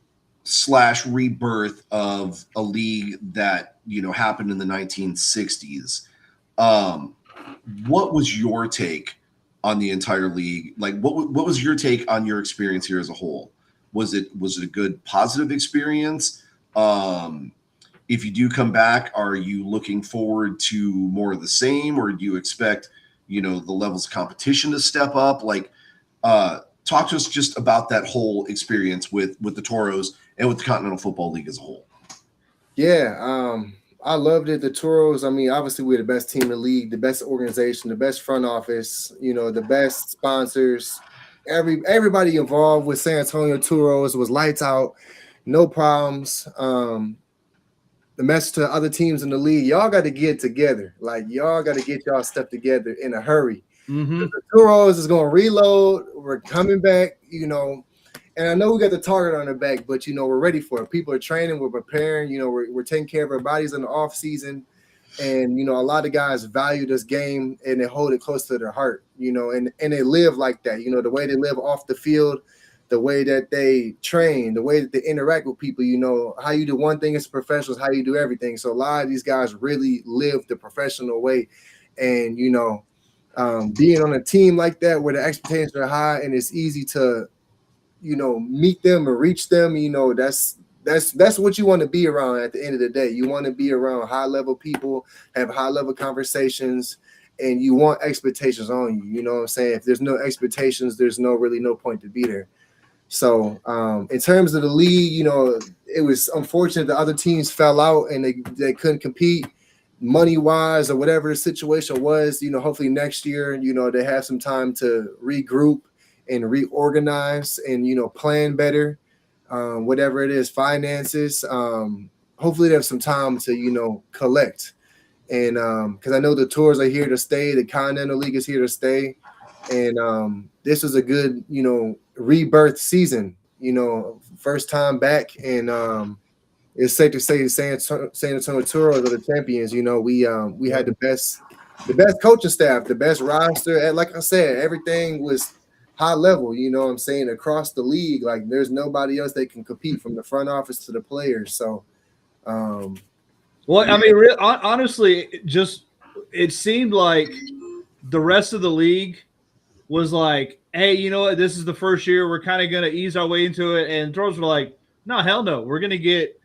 / rebirth of a league that, happened in the 1960s. What was your take on the entire league? Like, what was your take on your experience here as a whole? Was it a good positive experience? If you do come back, are you looking forward to more of the same, or do you expect, the levels of competition to step up? Like, talk to us just about that whole experience with the Toros and with the Continental Football League as a whole. Yeah, I loved it. The Toros, I mean, obviously we're the best team in the league, the best organization, the best front office, the best sponsors. Everybody involved with San Antonio Toros was lights out, no problems. The message to other teams in the league, y'all got to get together. Like, y'all got to get y'all stuff together in a hurry. Mm-hmm. The Toros is going to reload. We're coming back, and I know we got the target on the back, but, we're ready for it. People are training. We're preparing. We're taking care of our bodies in the off season. And, a lot of guys value this game and they hold it close to their heart, and they live like that, the way they live off the field, the way that they train, the way that they interact with people, how you do one thing as professionals, how you do everything. So a lot of these guys really live the professional way. And, being on a team like that where the expectations are high and it's easy to, meet them and reach them, that's what you want to be around at the end of the day. You want to be around high-level people, have high-level conversations, and you want expectations on you. You know what I'm saying? If there's no expectations, there's no point to be there. So in terms of the league, it was unfortunate the other teams fell out and they couldn't compete money-wise or whatever the situation was. Hopefully next year, they have some time to regroup and reorganize and, plan better. Whatever it is, finances. Hopefully they have some time to, collect. And because I know the Tours are here to stay. The Continental League is here to stay. And this was a good, rebirth season. First time back, and it's safe to say San Antonio Toros are the champions. We had the best coaching staff, the best roster, and like I said, everything was high level. You know what I'm saying, across the league. Like there's nobody else that can compete from the front office to the players. So, well, I mean, honestly, it seemed like the rest of the league was like, hey, you know what? This is the first year. We're kind of going to ease our way into it. And Toros were like, no, hell no. We're going to get,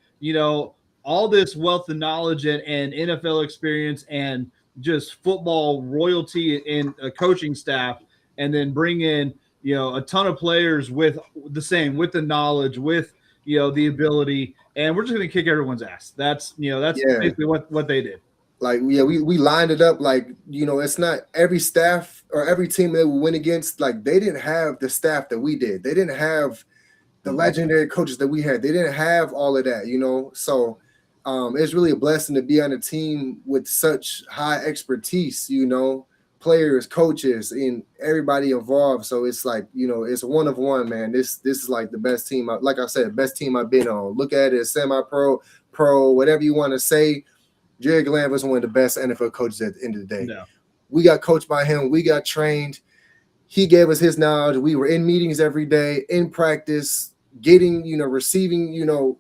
all this wealth of knowledge and NFL experience and just football royalty and a coaching staff, and then bring in, a ton of players with the knowledge, with, the ability. And we're just going to kick everyone's ass. That's basically what they did. Like, yeah, we lined it up like, it's not every staff or every team that we went against. Like, they didn't have the staff that we did. They didn't have the legendary coaches that we had. They didn't have all of that, So it's really a blessing to be on a team with such high expertise, players, coaches, and everybody involved. So it's like, it's one of one, man. This is like the best team. Like I said, best team I've been on. Look at it as semi-pro, pro, whatever you want to say. Jerry Glanville was one of the best NFL coaches at the end of the day. No. We got coached by him. We got trained. He gave us his knowledge. We were in meetings every day, in practice, getting, receiving,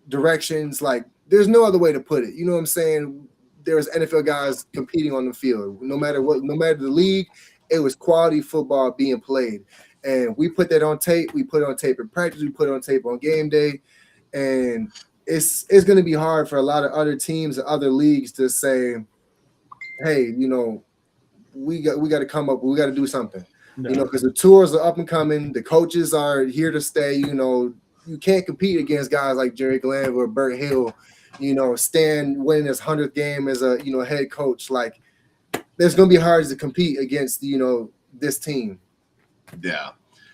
directions. Like, there's no other way to put it. You know what I'm saying? There was NFL guys competing on the field. No matter the league, it was quality football being played. And we put that on tape. We put it on tape in practice. We put it on tape on game day. And it's going to be hard for a lot of other teams and other leagues to say, hey, we got to come up. We got to do something. No. Because the tours are up and coming. The coaches are here to stay. You can't compete against guys like Jerry Glanville or Burt Hill. Stan winning his 100th game as a head coach. Like, there's going to be hard to compete against this team. Yeah.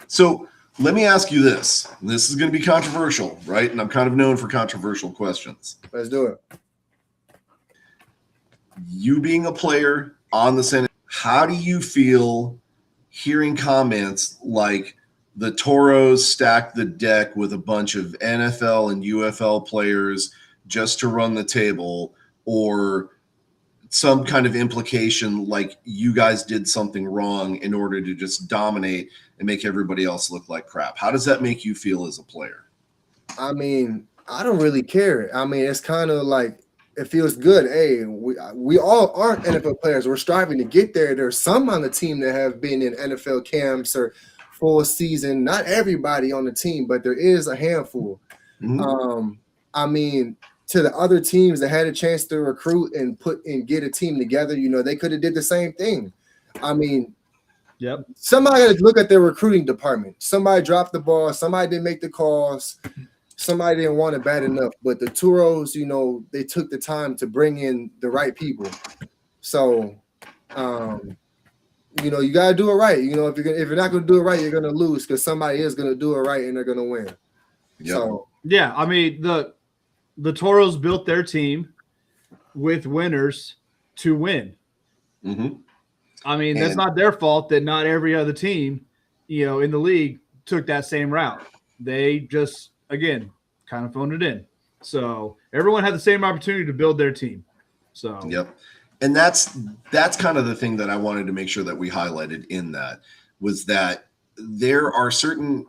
So let me ask you this. This is going to be controversial, right? And I'm kind of known for controversial questions. Let's do it. You being a player on the Senate, how do you feel hearing comments like the Toros stacked the deck with a bunch of NFL and UFL players just to run the table, or some kind of implication like you guys did something wrong in order to just dominate and make everybody else look like crap? How does that make you feel as a player? I mean, I don't really care. I mean, it's kind of like, it feels good. Hey, we all aren't NFL players. We're striving to get there. There's some on the team that have been in NFL camps or full season. Not everybody on the team, but there is a handful. Mm-hmm. I mean, to the other teams that had a chance to recruit and get a team together, they could have did the same thing. I mean, yep. Somebody got to look at their recruiting department. Somebody dropped the ball. Somebody didn't make the calls. Somebody didn't want it bad enough. But the Toros, they took the time to bring in the right people. So, you got to do it right. If you're not going to do it right, you're going to lose, because somebody is going to do it right and they're going to win. Yep. So, yeah, I mean, the Toros built their team with winners to win. Mm-hmm. I mean, that's not their fault that not every other team, in the league took that same route. They just, again, kind of phoned it in. So everyone had the same opportunity to build their team. So yep. And that's kind of the thing that I wanted to make sure that we highlighted in that, was that there are certain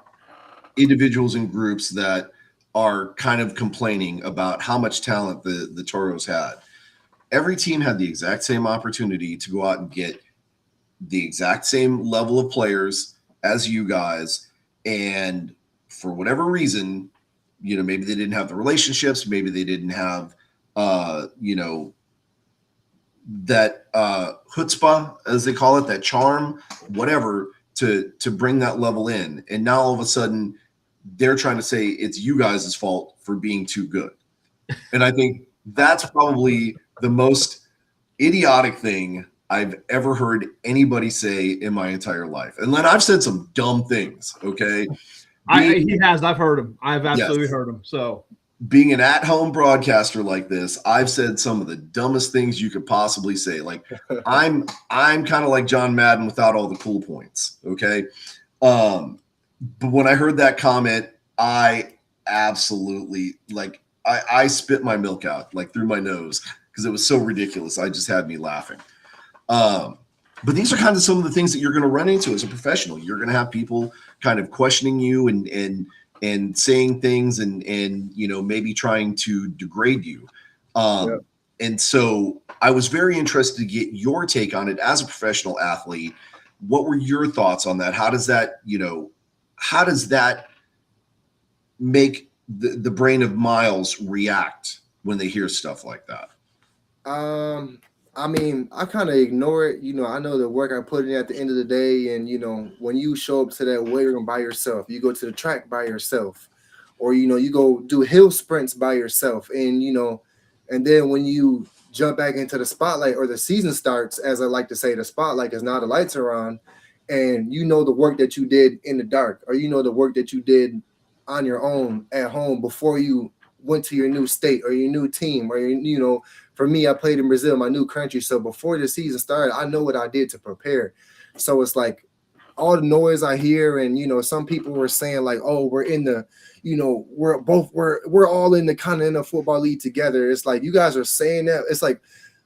individuals and groups that are kind of complaining about how much talent the Toros had. Every team had the exact same opportunity to go out and get the exact same level of players as you guys. And for whatever reason, maybe they didn't have the relationships, maybe they didn't have, that chutzpah, as they call it, that charm, whatever, to bring that level in. And now all of a sudden they're trying to say it's you guys' fault for being too good. And I think that's probably the most idiotic thing I've ever heard anybody say in my entire life. And Len, I've said some dumb things, okay? He has. I've heard him. I've absolutely heard him. So being an at-home broadcaster like this, I've said some of the dumbest things you could possibly say. Like, I'm kind of like John Madden without all the cool points, okay? But when I heard that comment, I absolutely I spit my milk out like through my nose because it was so ridiculous. I just had me laughing. But these are kind of some of the things that you're going to run into as a professional. You're going to have people kind of questioning you and saying things and maybe trying to degrade you. Yep. And so I was very interested to get your take on it as a professional athlete. What were your thoughts on that? How does that make the brain of Myles react when they hear stuff like that? I mean, I kind of ignore it. I know the work I put in at the end of the day, and when you show up to that weight room by yourself, you go to the track by yourself, or you go do hill sprints by yourself, and and then when you jump back into the spotlight or the season starts, as I like to say, the spotlight is now the lights are on, and the work that you did in the dark, or the work that you did on your own at home before you went to your new state or your new team, or for me, I played in Brazil, my new country. So before the season started, I know what I did to prepare. So it's like all the noise I hear, and some people were saying like, "Oh, we're in the, we're all in the Continental Football League together." It's like you guys are saying that. It's like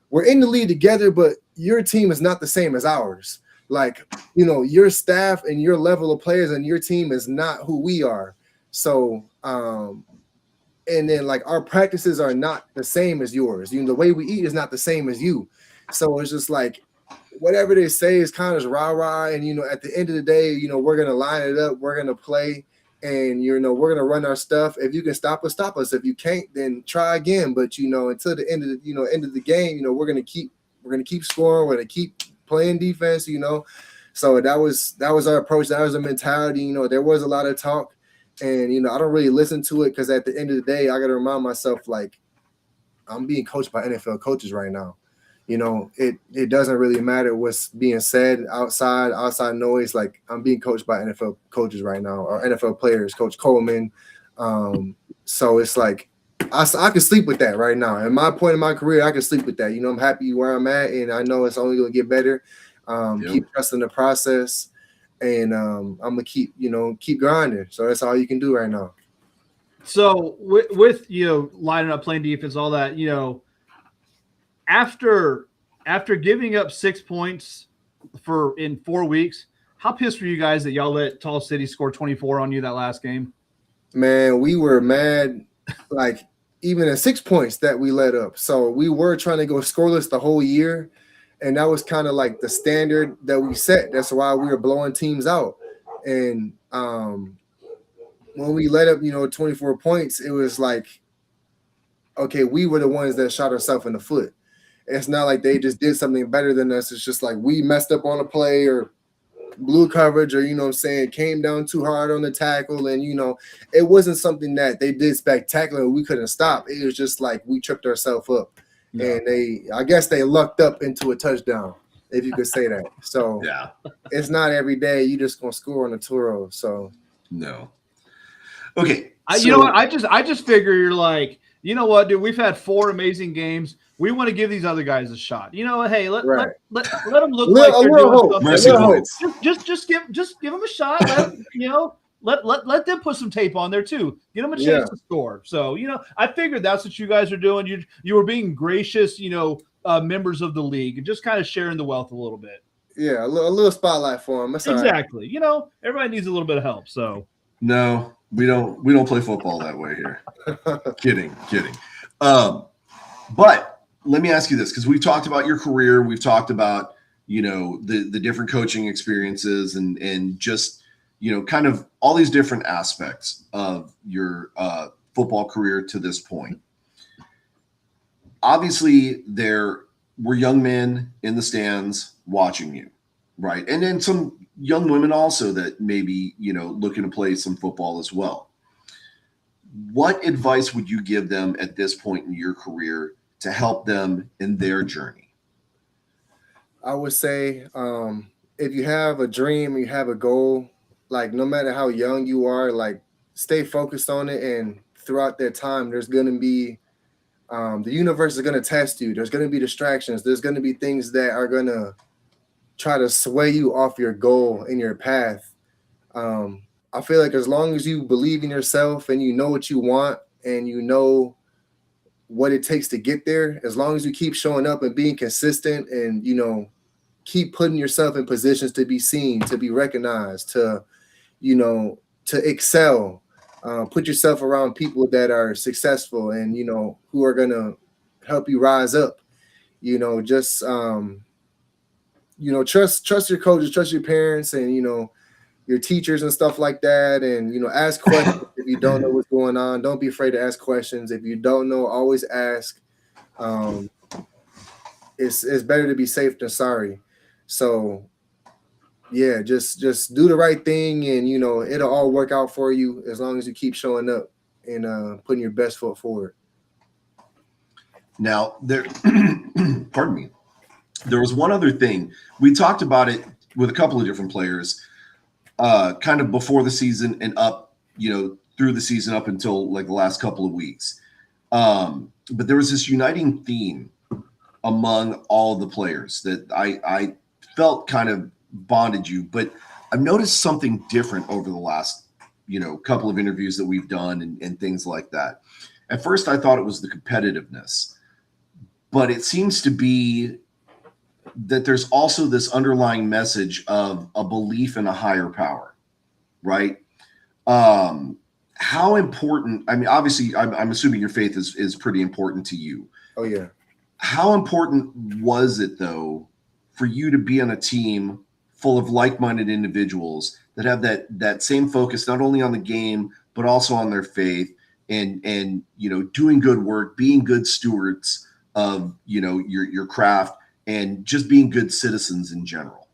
we're in the league together, but your team is not the same as ours. Like your staff and your level of players and your team is not who we are. So and then like our practices are not the same as yours. The way we eat is not the same as you. So it's just like whatever they say is kind of rah-rah. And at the end of the day, we're gonna line it up, we're gonna play, and we're gonna run our stuff. If you can stop us, stop us. If you can't, then try again. But until the end of the end of the game, we're gonna keep scoring, we're gonna keep playing defense, So that was our approach, that was the mentality. There was a lot of talk. And, I don't really listen to it because at the end of the day, I got to remind myself, like, I'm being coached by NFL coaches right now. It doesn't really matter what's being said outside noise. Like, I'm being coached by NFL coaches right now, or NFL players, Coach Coleman. So it's like I can sleep with that right now. At my point in my career, I can sleep with that. I'm happy where I'm at, and I know it's only going to get better. Keep trusting the process. And I'm gonna keep grinding. So that's all you can do right now. So with lining up, playing defense, all that, after giving up 6 points in 4 weeks, how pissed were you guys that y'all let Tall City score 24 on you that last game? Man, we were mad, like even at 6 points that we let up. So we were trying to go scoreless the whole year. And that was kind of like the standard that we set. That's why we were blowing teams out. And when we let up, 24 points, it was like, okay, we were the ones that shot ourselves in the foot. It's not like they just did something better than us. It's just like we messed up on a play or blew coverage or, came down too hard on the tackle. And, it wasn't something that they did spectacular. We couldn't stop. It was just like we tripped ourselves up. No. And I guess they lucked up into a touchdown, if you could say that. So yeah, it's not every day you just gonna score on the Toros. So no. Okay. You know what? I just figure you're like, you know what, dude? We've had 4 amazing games. We want to give these other guys a shot. You know, hey, let them look like they're doing something. Just give them a shot. Let them put some tape on there too. Get them a chance to score. So, I figured that's what you guys are doing. You were being gracious, members of the league and just kind of sharing the wealth a little bit. Yeah, a little spotlight for them. That's exactly. Right. Everybody needs a little bit of help. So no, we don't play football that way here. Kidding. But let me ask you this, because we've talked about your career, we've talked about the different coaching experiences and just kind of all these different aspects of your football career to this point. Obviously, there were young men in the stands watching you, right? And then some young women also that maybe, looking to play some football as well. What advice would you give them at this point in your career to help them in their journey? I would say if you have a dream, you have a goal, like no matter how young you are, like stay focused on it. And throughout that time, there's going to be the universe is going to test you. There's going to be distractions. There's going to be things that are going to try to sway you off your goal in your path. I feel like as long as you believe in yourself and you know what you want and you know what it takes to get there, as long as you keep showing up and being consistent and, keep putting yourself in positions to be seen, to be recognized, to excel, put yourself around people that are successful and, who are going to help you rise up, just, trust your coaches, trust your parents and, your teachers and stuff like that. And, ask questions if you don't know what's going on. Don't be afraid to ask questions. If you don't know, always ask. It's better to be safe than sorry. So yeah, just do the right thing and it'll all work out for you as long as you keep showing up and putting your best foot forward. Now there pardon me. There was one other thing. We talked about it with a couple of different players, kind of before the season and up, through the season up until like the last couple of weeks. But there was this uniting theme among all the players that I felt kind of bonded you. But I've noticed something different over the last, couple of interviews that we've done and things like that. At first, I thought it was the competitiveness, but it seems to be that there's also this underlying message of a belief in a higher power, right? How important, I mean, obviously, I'm assuming your faith is pretty important to you. Oh, yeah. How important was it, though, for you to be on a team full of like-minded individuals that have that same focus, not only on the game, but also on their faith and doing good work, being good stewards of, your craft and just being good citizens in general?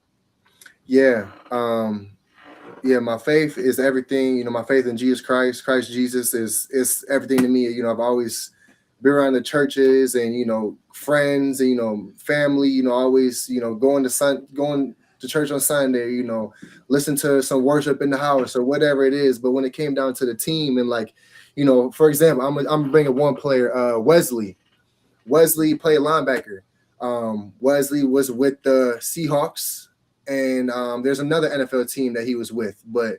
Yeah. My faith is everything. My faith in Christ Jesus is everything to me. I've always been around the churches and, friends and, family, always, going to church on Sunday, listen to some worship in the house or whatever it is. But when it came down to the team and for example, I'm bringing one player, Wesley. Wesley played linebacker. Wesley was with the Seahawks, and there's another NFL team that he was with. But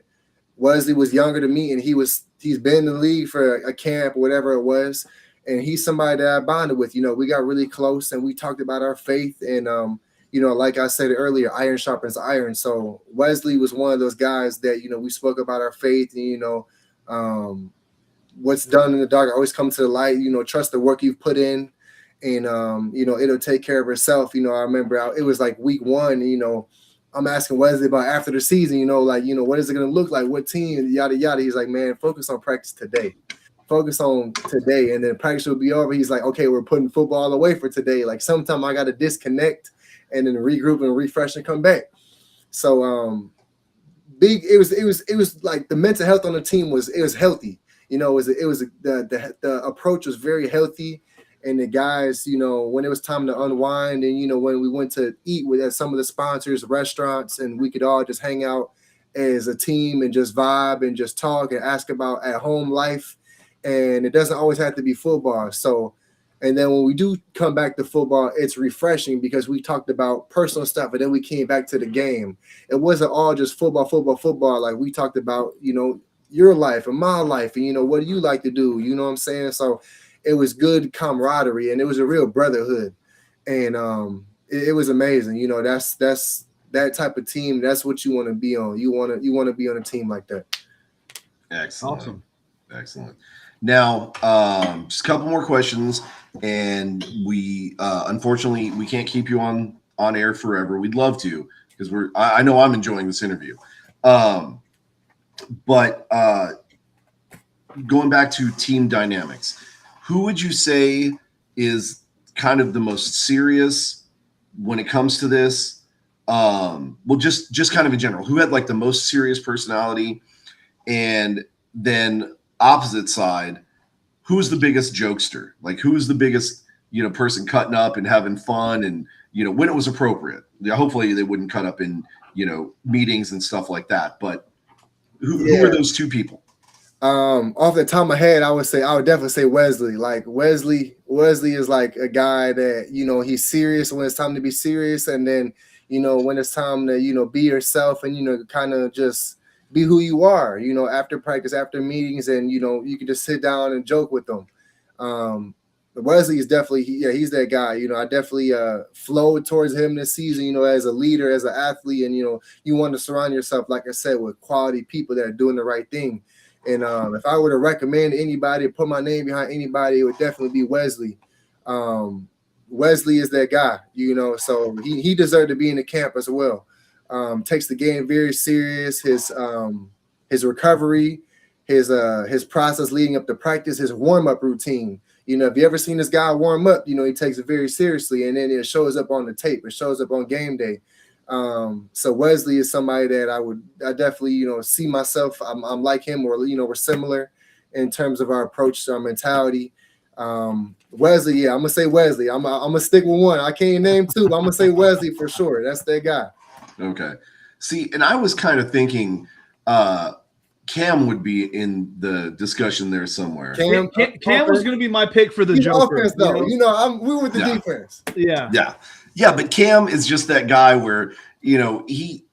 Wesley was younger than me, and he's been in the league for a camp or whatever it was. And he's somebody that I bonded with. We got really close, and we talked about our faith. And like I said earlier, iron sharpens iron. So Wesley was one of those guys that we spoke about our faith, and what's done in the dark always comes to the light. Trust the work you've put in. And it'll take care of itself. I remember it was like week 1, I'm asking Wesley about after the season, what is it going to look like? What team, yada, yada. He's like, man, focus on practice today. Focus on today. And then practice will be over. He's like, okay, we're putting football away for today. Like sometime I got to disconnect and then regroup and refresh and come back. So it was like the mental health on the team was healthy. The approach was very healthy. And the guys, when it was time to unwind and, when we went to eat at some of the sponsors, restaurants, and we could all just hang out as a team and just vibe and just talk and ask about at home life. And it doesn't always have to be football. So, and then when we do come back to football, it's refreshing because we talked about personal stuff and then we came back to the game. It wasn't all just football. Like we talked about, your life and my life and, what do you like to do? You know what I'm saying? So, it was good camaraderie and it was a real brotherhood. And it was amazing. That's that type of team. That's what you want to be on. You want to be on a team like that. Excellent. Awesome. Excellent. Now, just a couple more questions. And we, unfortunately, we can't keep you on air forever. We'd love to, because I know I'm enjoying this interview. But going back to team dynamics, who would you say is kind of the most serious when it comes to this? Well, just kind of in general, who had like the most serious personality? And then opposite side, who's the biggest jokester? Like who's the biggest, person cutting up and having fun and, when it was appropriate? Hopefully they wouldn't cut up in, meetings and stuff like that. But who are those two people? Off the top of my head, I would definitely say Wesley. Like Wesley is like a guy that, he's serious when it's time to be serious. And then, when it's time to, be yourself and, kind of just be who you are, after practice, after meetings, and you can just sit down and joke with them. Wesley is definitely, he's that guy. I definitely flowed towards him this season, as a leader, as an athlete, and you want to surround yourself, like I said, with quality people that are doing the right thing. And if I were to recommend anybody, put my name behind anybody, it would definitely be Wesley. Wesley is that guy, so he deserved to be in the camp as well. Takes the game very serious. His recovery, his process leading up to practice, his warm-up routine. If you ever seen this guy warm up, he takes it very seriously, and then it shows up on the tape. It shows up on game day. So Wesley is somebody that I definitely, see myself. I'm like him, or we're similar in terms of our approach to our mentality. Wesley, I'm gonna say Wesley. I'm gonna stick with one. I can't name two, but I'm gonna say Wesley for sure. That's that guy. Okay. See, and I was kind of thinking Cam would be in the discussion there somewhere. Cam was going to be my pick for the Joker. Offense, though. We were with the defense. Yeah. But Cam is just that guy where he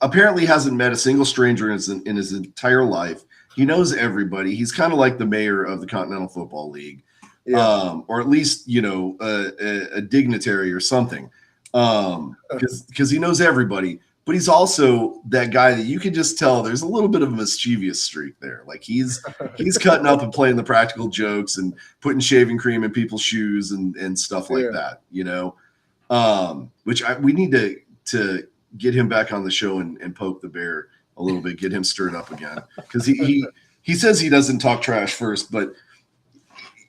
apparently hasn't met a single stranger in his entire life. He knows everybody. He's kind of like the mayor of the Continental Football League, or at least a dignitary or something, because he knows everybody. But he's also that guy that you can just tell there's a little bit of a mischievous streak there. Like he's cutting up and playing the practical jokes and putting shaving cream in people's shoes and stuff like that, which we need to get him back on the show and poke the bear a little bit, get him stirred up again. Because he says he doesn't talk trash first, but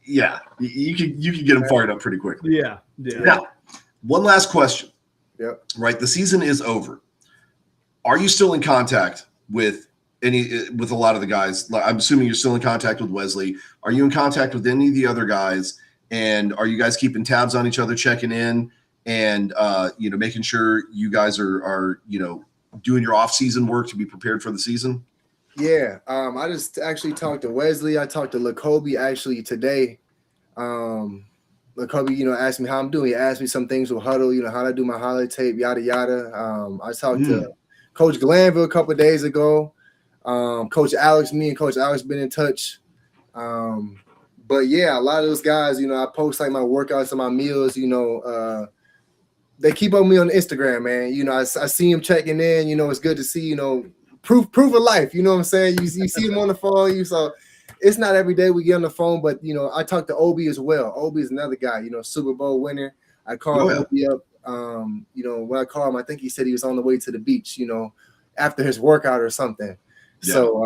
yeah, you can get him fired up pretty quickly. Yeah. Now, one last question. Yep. Right, the season is over. Are you still in contact with a lot of the guys? I'm assuming you're still in contact with Wesley. Are you in contact with any of the other guys? And are you guys keeping tabs on each other, checking in, and making sure you guys are doing your off-season work to be prepared for the season? Yeah, I just actually talked to Wesley. I talked to Lacobe actually today. Lacobe, asked me how I'm doing. He asked me some things with Huddle, how I do my highlight tape, yada yada. I talked to Coach Glanville a couple of days ago. Coach Alex, me and Coach Alex been in touch. But yeah, a lot of those guys, I post like my workouts and my meals, they keep up with me on Instagram, man. I see them checking in, it's good to see, proof of life, you know what I'm saying? You see them on the phone, so it's not every day we get on the phone, but I talked to Obi as well. Obi is another guy, Super Bowl winner. I called Obi up. When I called him, I think he said he was on the way to the beach, after his workout or something. Yeah. So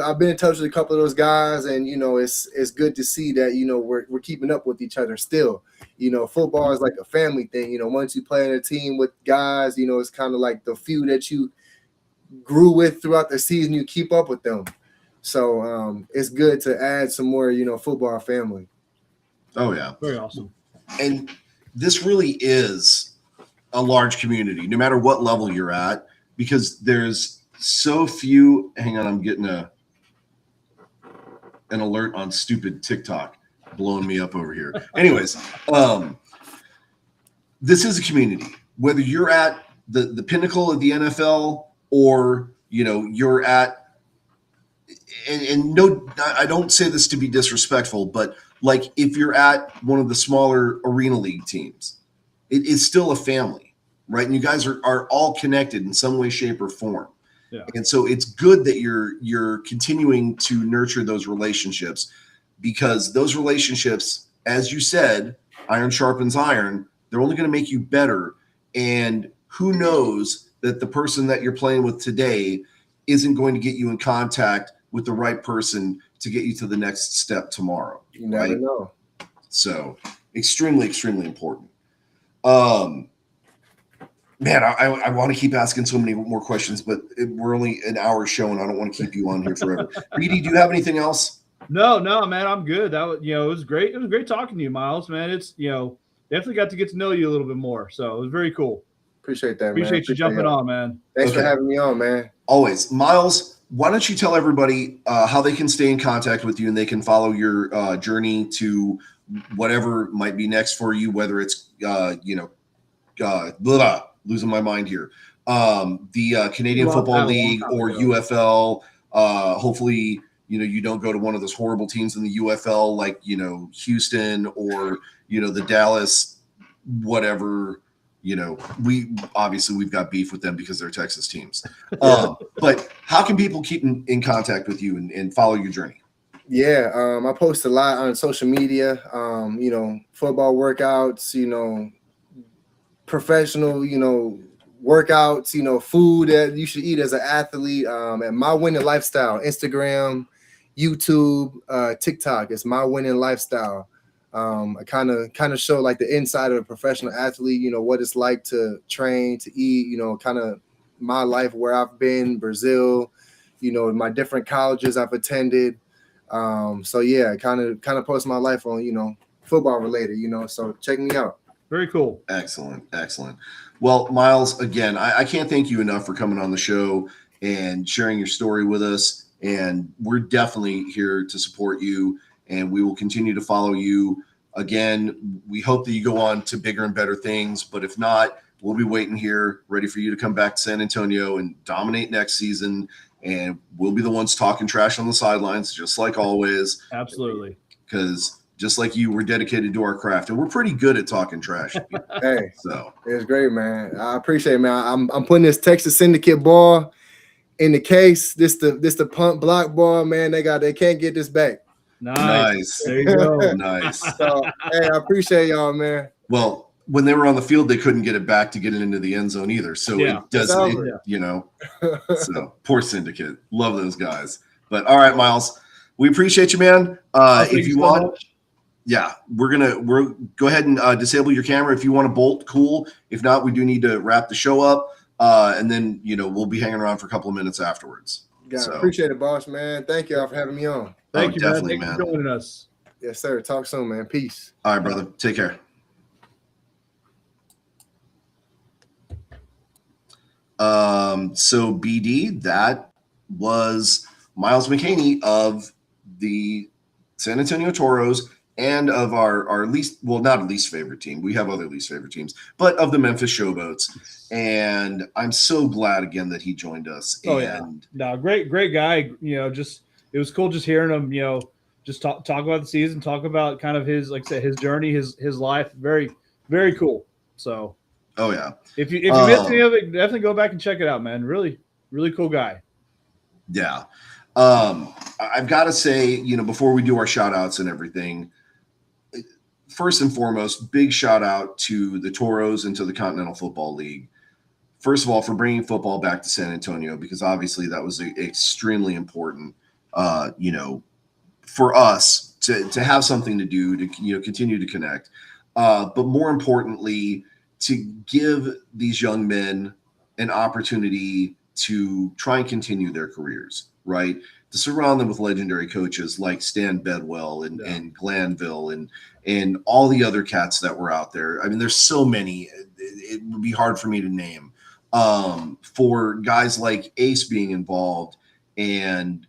I've been in touch with a couple of those guys, and it's good to see that we're keeping up with each other still. Football is like a family thing. Once you play in a team with guys, it's kind of like the few that you grew with throughout the season. You keep up with them, so it's good to add some more football family. Oh yeah, very awesome. And this really is a large community, no matter what level you're at, because there's so few. Hang on, I'm getting an alert on stupid TikTok blowing me up over here. Anyways, this is a community. Whether you're at the pinnacle of the NFL or you're at, and no, I don't say this to be disrespectful, but like if you're at one of the smaller arena league teams, it is still a family, right? And you guys are all connected in some way, shape, or form. Yeah. And so it's good that you're continuing to nurture those relationships, because those relationships, as you said, iron sharpens iron. They're only going to make you better. And who knows that the person that you're playing with today isn't going to get you in contact with the right person to get you to the next step tomorrow. You never know. So extremely, extremely important. Man, I want to keep asking so many more questions, but we're only an hour show, and I don't want to keep you on here forever. BD, do you have anything else? No, man, I'm good. That was, it was great. It was great talking to you, Myles. Man, it's definitely got to get to know you a little bit more. So it was very cool. Appreciate that. Appreciate you jumping on, man. Thanks for having me on, man. Always, Myles. Why don't you tell everybody how they can stay in contact with you and they can follow your journey to whatever might be next for you, whether it's losing my mind here. the Canadian Lost that Football a long League time or ago. UFL. Hopefully, you don't go to one of those horrible teams in the UFL like, Houston or, the Dallas, whatever. We've got beef with them because they're Texas teams. But how can people keep in contact with you and follow your journey? Yeah, I post a lot on social media, football workouts, professional, workouts, food that you should eat as an athlete. At My Winning Lifestyle, Instagram, YouTube, TikTok. It's My Winning Lifestyle. I kind of show like the inside of a professional athlete, what it's like to train, to eat, kind of my life, where I've been, Brazil, my different colleges I've attended. So yeah, kind of post my life on, football related, so check me out. Very cool. Excellent. Well, Myles, again, I can't thank you enough for coming on the show and sharing your story with us. And we're definitely here to support you, and we will continue to follow you. Again, we hope that you go on to bigger and better things, but if not, we'll be waiting here, ready for you to come back to San Antonio and dominate next season. And we'll be the ones talking trash on the sidelines, just like always. Absolutely. Because just like you, we're dedicated to our craft, and we're pretty good at talking trash. Hey, so it's great, man. I appreciate it, man. I'm putting this Texas Syndicate ball in the case. This the punt block ball, man. They can't get this back. Nice. There you go. Nice. So hey, I appreciate y'all, man. Well, when they were on the field, they couldn't get it back to get it into the end zone either. So it doesn't, so poor Syndicate. Love those guys. But all right, Myles, we appreciate you, man. If you want, much. Yeah, we're go ahead and disable your camera if you want to bolt. Cool. If not, we do need to wrap the show up, and then we'll be hanging around for a couple of minutes afterwards. Appreciate it, boss, man. Thank y'all for having me on. Thank you, man. Thank you for joining us. Yes, sir. Talk soon, man. Peace. All right, brother. Take care. So BD, that was Myles McHaney of the San Antonio Toros and of our not least favorite team. We have other least favorite teams, but of the Memphis Showboats. And I'm so glad again that he joined us. No, great guy. It was cool just hearing him, just talk about the season, talk about kind of his, like I said, his journey, his life. Very, very cool. So oh yeah. If you missed any of it, definitely go back and check it out, man. Really, really cool guy. Yeah. I've got to say, before we do our shout outs and everything, first and foremost, big shout out to the Toros and to the Continental Football League. First of all, for bringing football back to San Antonio, because obviously that was extremely important, for us to have something to do, to, continue to connect. But more importantly, to give these young men an opportunity to try and continue their careers, right? To surround them with legendary coaches like Stan Bedwell and Glanville and all the other cats that were out there. I mean, there's so many, it would be hard for me to name. For guys like Ace being involved and,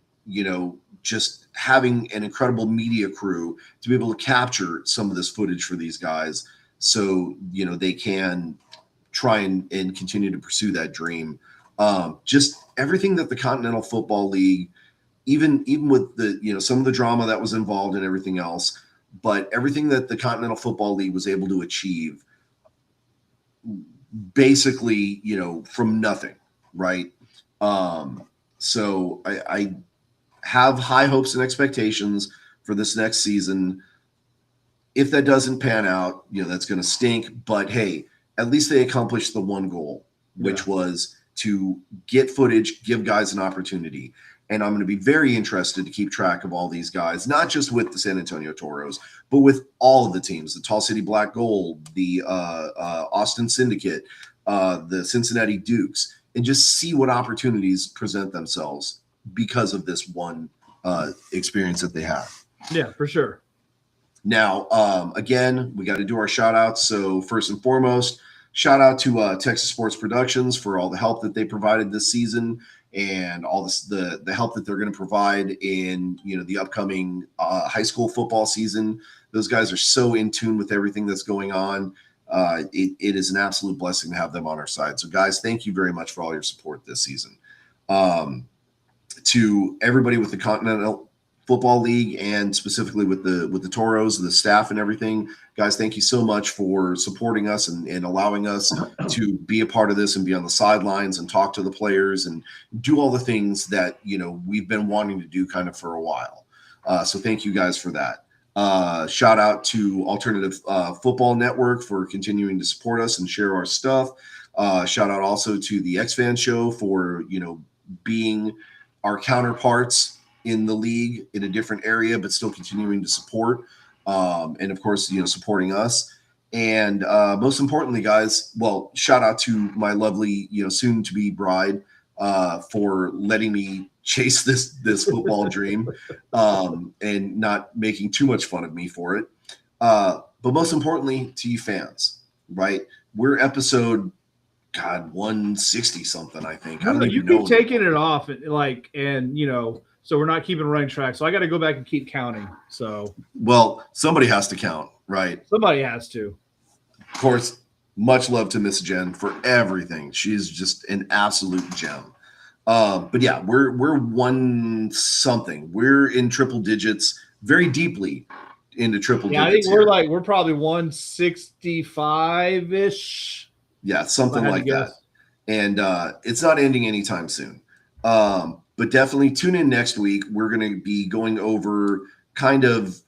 just having an incredible media crew to be able to capture some of this footage for these guys so, they can try and continue to pursue that dream. Just everything that the Continental Football League, even with the, some of the drama that was involved and everything else, but everything that the Continental Football League was able to achieve basically, from nothing, right? So I have high hopes and expectations for this next season. If that doesn't pan out, that's going to stink. But hey, at least they accomplished the one goal, which was to get footage, give guys an opportunity. And I'm going to be very interested to keep track of all these guys, not just with the San Antonio Toros, but with all of the teams, the Tall City Black Gold, the Austin Syndicate, the Cincinnati Dukes, and just see what opportunities present themselves because of this one experience that they have. Yeah, for sure. Now, again, we got to do our shout outs. So first and foremost, shout out to Texas Sports Productions for all the help that they provided this season and all this, the help that they're going to provide in, the upcoming high school football season. Those guys are so in tune with everything that's going on. it is an absolute blessing to have them on our side. So, guys, thank you very much for all your support this season. To everybody with the Continental Football League and specifically with the Toros, the staff and everything, guys, thank you so much for supporting us and allowing us to be a part of this and be on the sidelines and talk to the players and do all the things that, we've been wanting to do kind of for a while. So thank you guys for that. Shout out to Alternative Football Network for continuing to support us and share our stuff. Shout out also to the X-Fan Show for, being our counterparts in the league in a different area, but still continuing to support. And of course, supporting us. And most importantly, guys, well, shout out to my lovely, soon to be bride for letting me chase this football dream and not making too much fun of me for it. But most importantly, to you fans, right? We're episode 160 something, I think. I don't even know. You keep taking it off, so we're not keeping running track. So I got to go back and keep counting. So, well, somebody has to count, right? Somebody has to. Of course, much love to Miss Jen for everything. She's just an absolute gem. But yeah, we're one something. We're in triple digits, very deeply into triple digits. I think we're probably 165-ish. Yeah, something like that. And it's not ending anytime soon. But definitely tune in next week. We're going to be going over kind of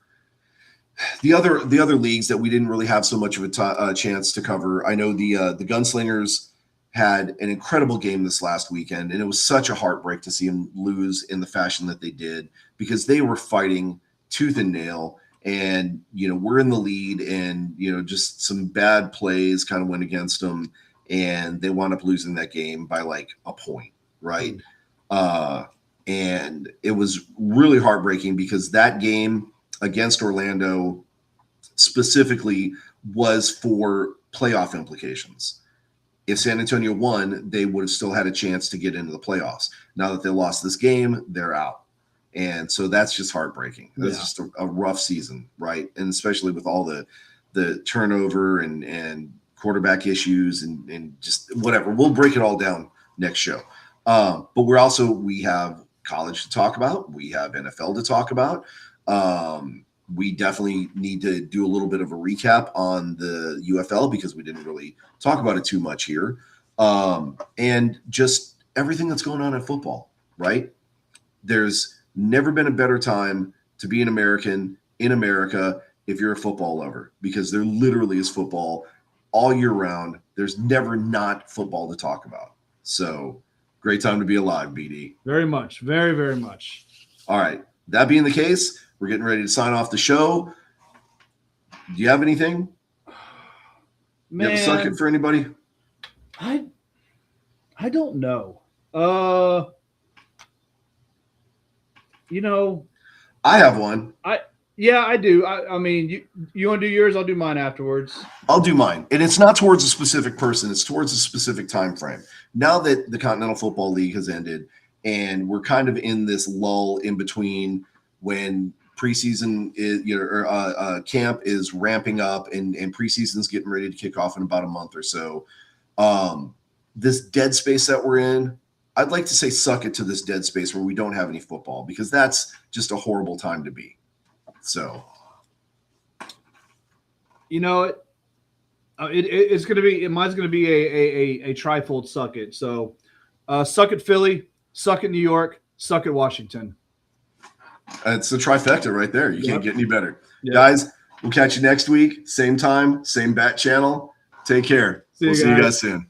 the other leagues that we didn't really have so much of a chance to cover. I know the Gunslingers had an incredible game this last weekend, and it was such a heartbreak to see them lose in the fashion that they did because they were fighting tooth and nail. And, we're in the lead and, just some bad plays kind of went against them and they wound up losing that game by like a point. Right. And it was really heartbreaking because that game against Orlando specifically was for playoff implications. If San Antonio won, they would have still had a chance to get into the playoffs. Now that they lost this game, they're out. And so that's just heartbreaking. That's just a rough season, right? And especially with all the turnover and quarterback issues and just whatever. We'll break it all down next show. But we have college to talk about. We have NFL to talk about. We definitely need to do a little bit of a recap on the UFL because we didn't really talk about it too much here. And just everything that's going on in football, right? There's never been a better time to be an American in America if you're a football lover, because there literally is football all year round. There's never not football to talk about. So great time to be alive, BD. Very much. Very, very much. All right. That being the case, we're getting ready to sign off the show. Do you have anything? Man, you have a suck it for anybody? I don't know. I have one. I do. I mean, you want to do yours? I'll do mine afterwards. I'll do mine. And it's not towards a specific person. It's towards a specific time frame. Now that the Continental Football League has ended and we're kind of in this lull in between when preseason is, camp is ramping up and preseason's getting ready to kick off in about a month or so. This dead space that we're in, I'd like to say suck it to this dead space where we don't have any football, because that's just a horrible time to be. So, it's going to be, mine's going to be a trifold suck it. So, suck it Philly, suck it New York, suck it Washington. It's the trifecta right there. You can't get any better. Yep. Guys, we'll catch you next week. Same time, same bat channel. Take care. We'll see you guys soon.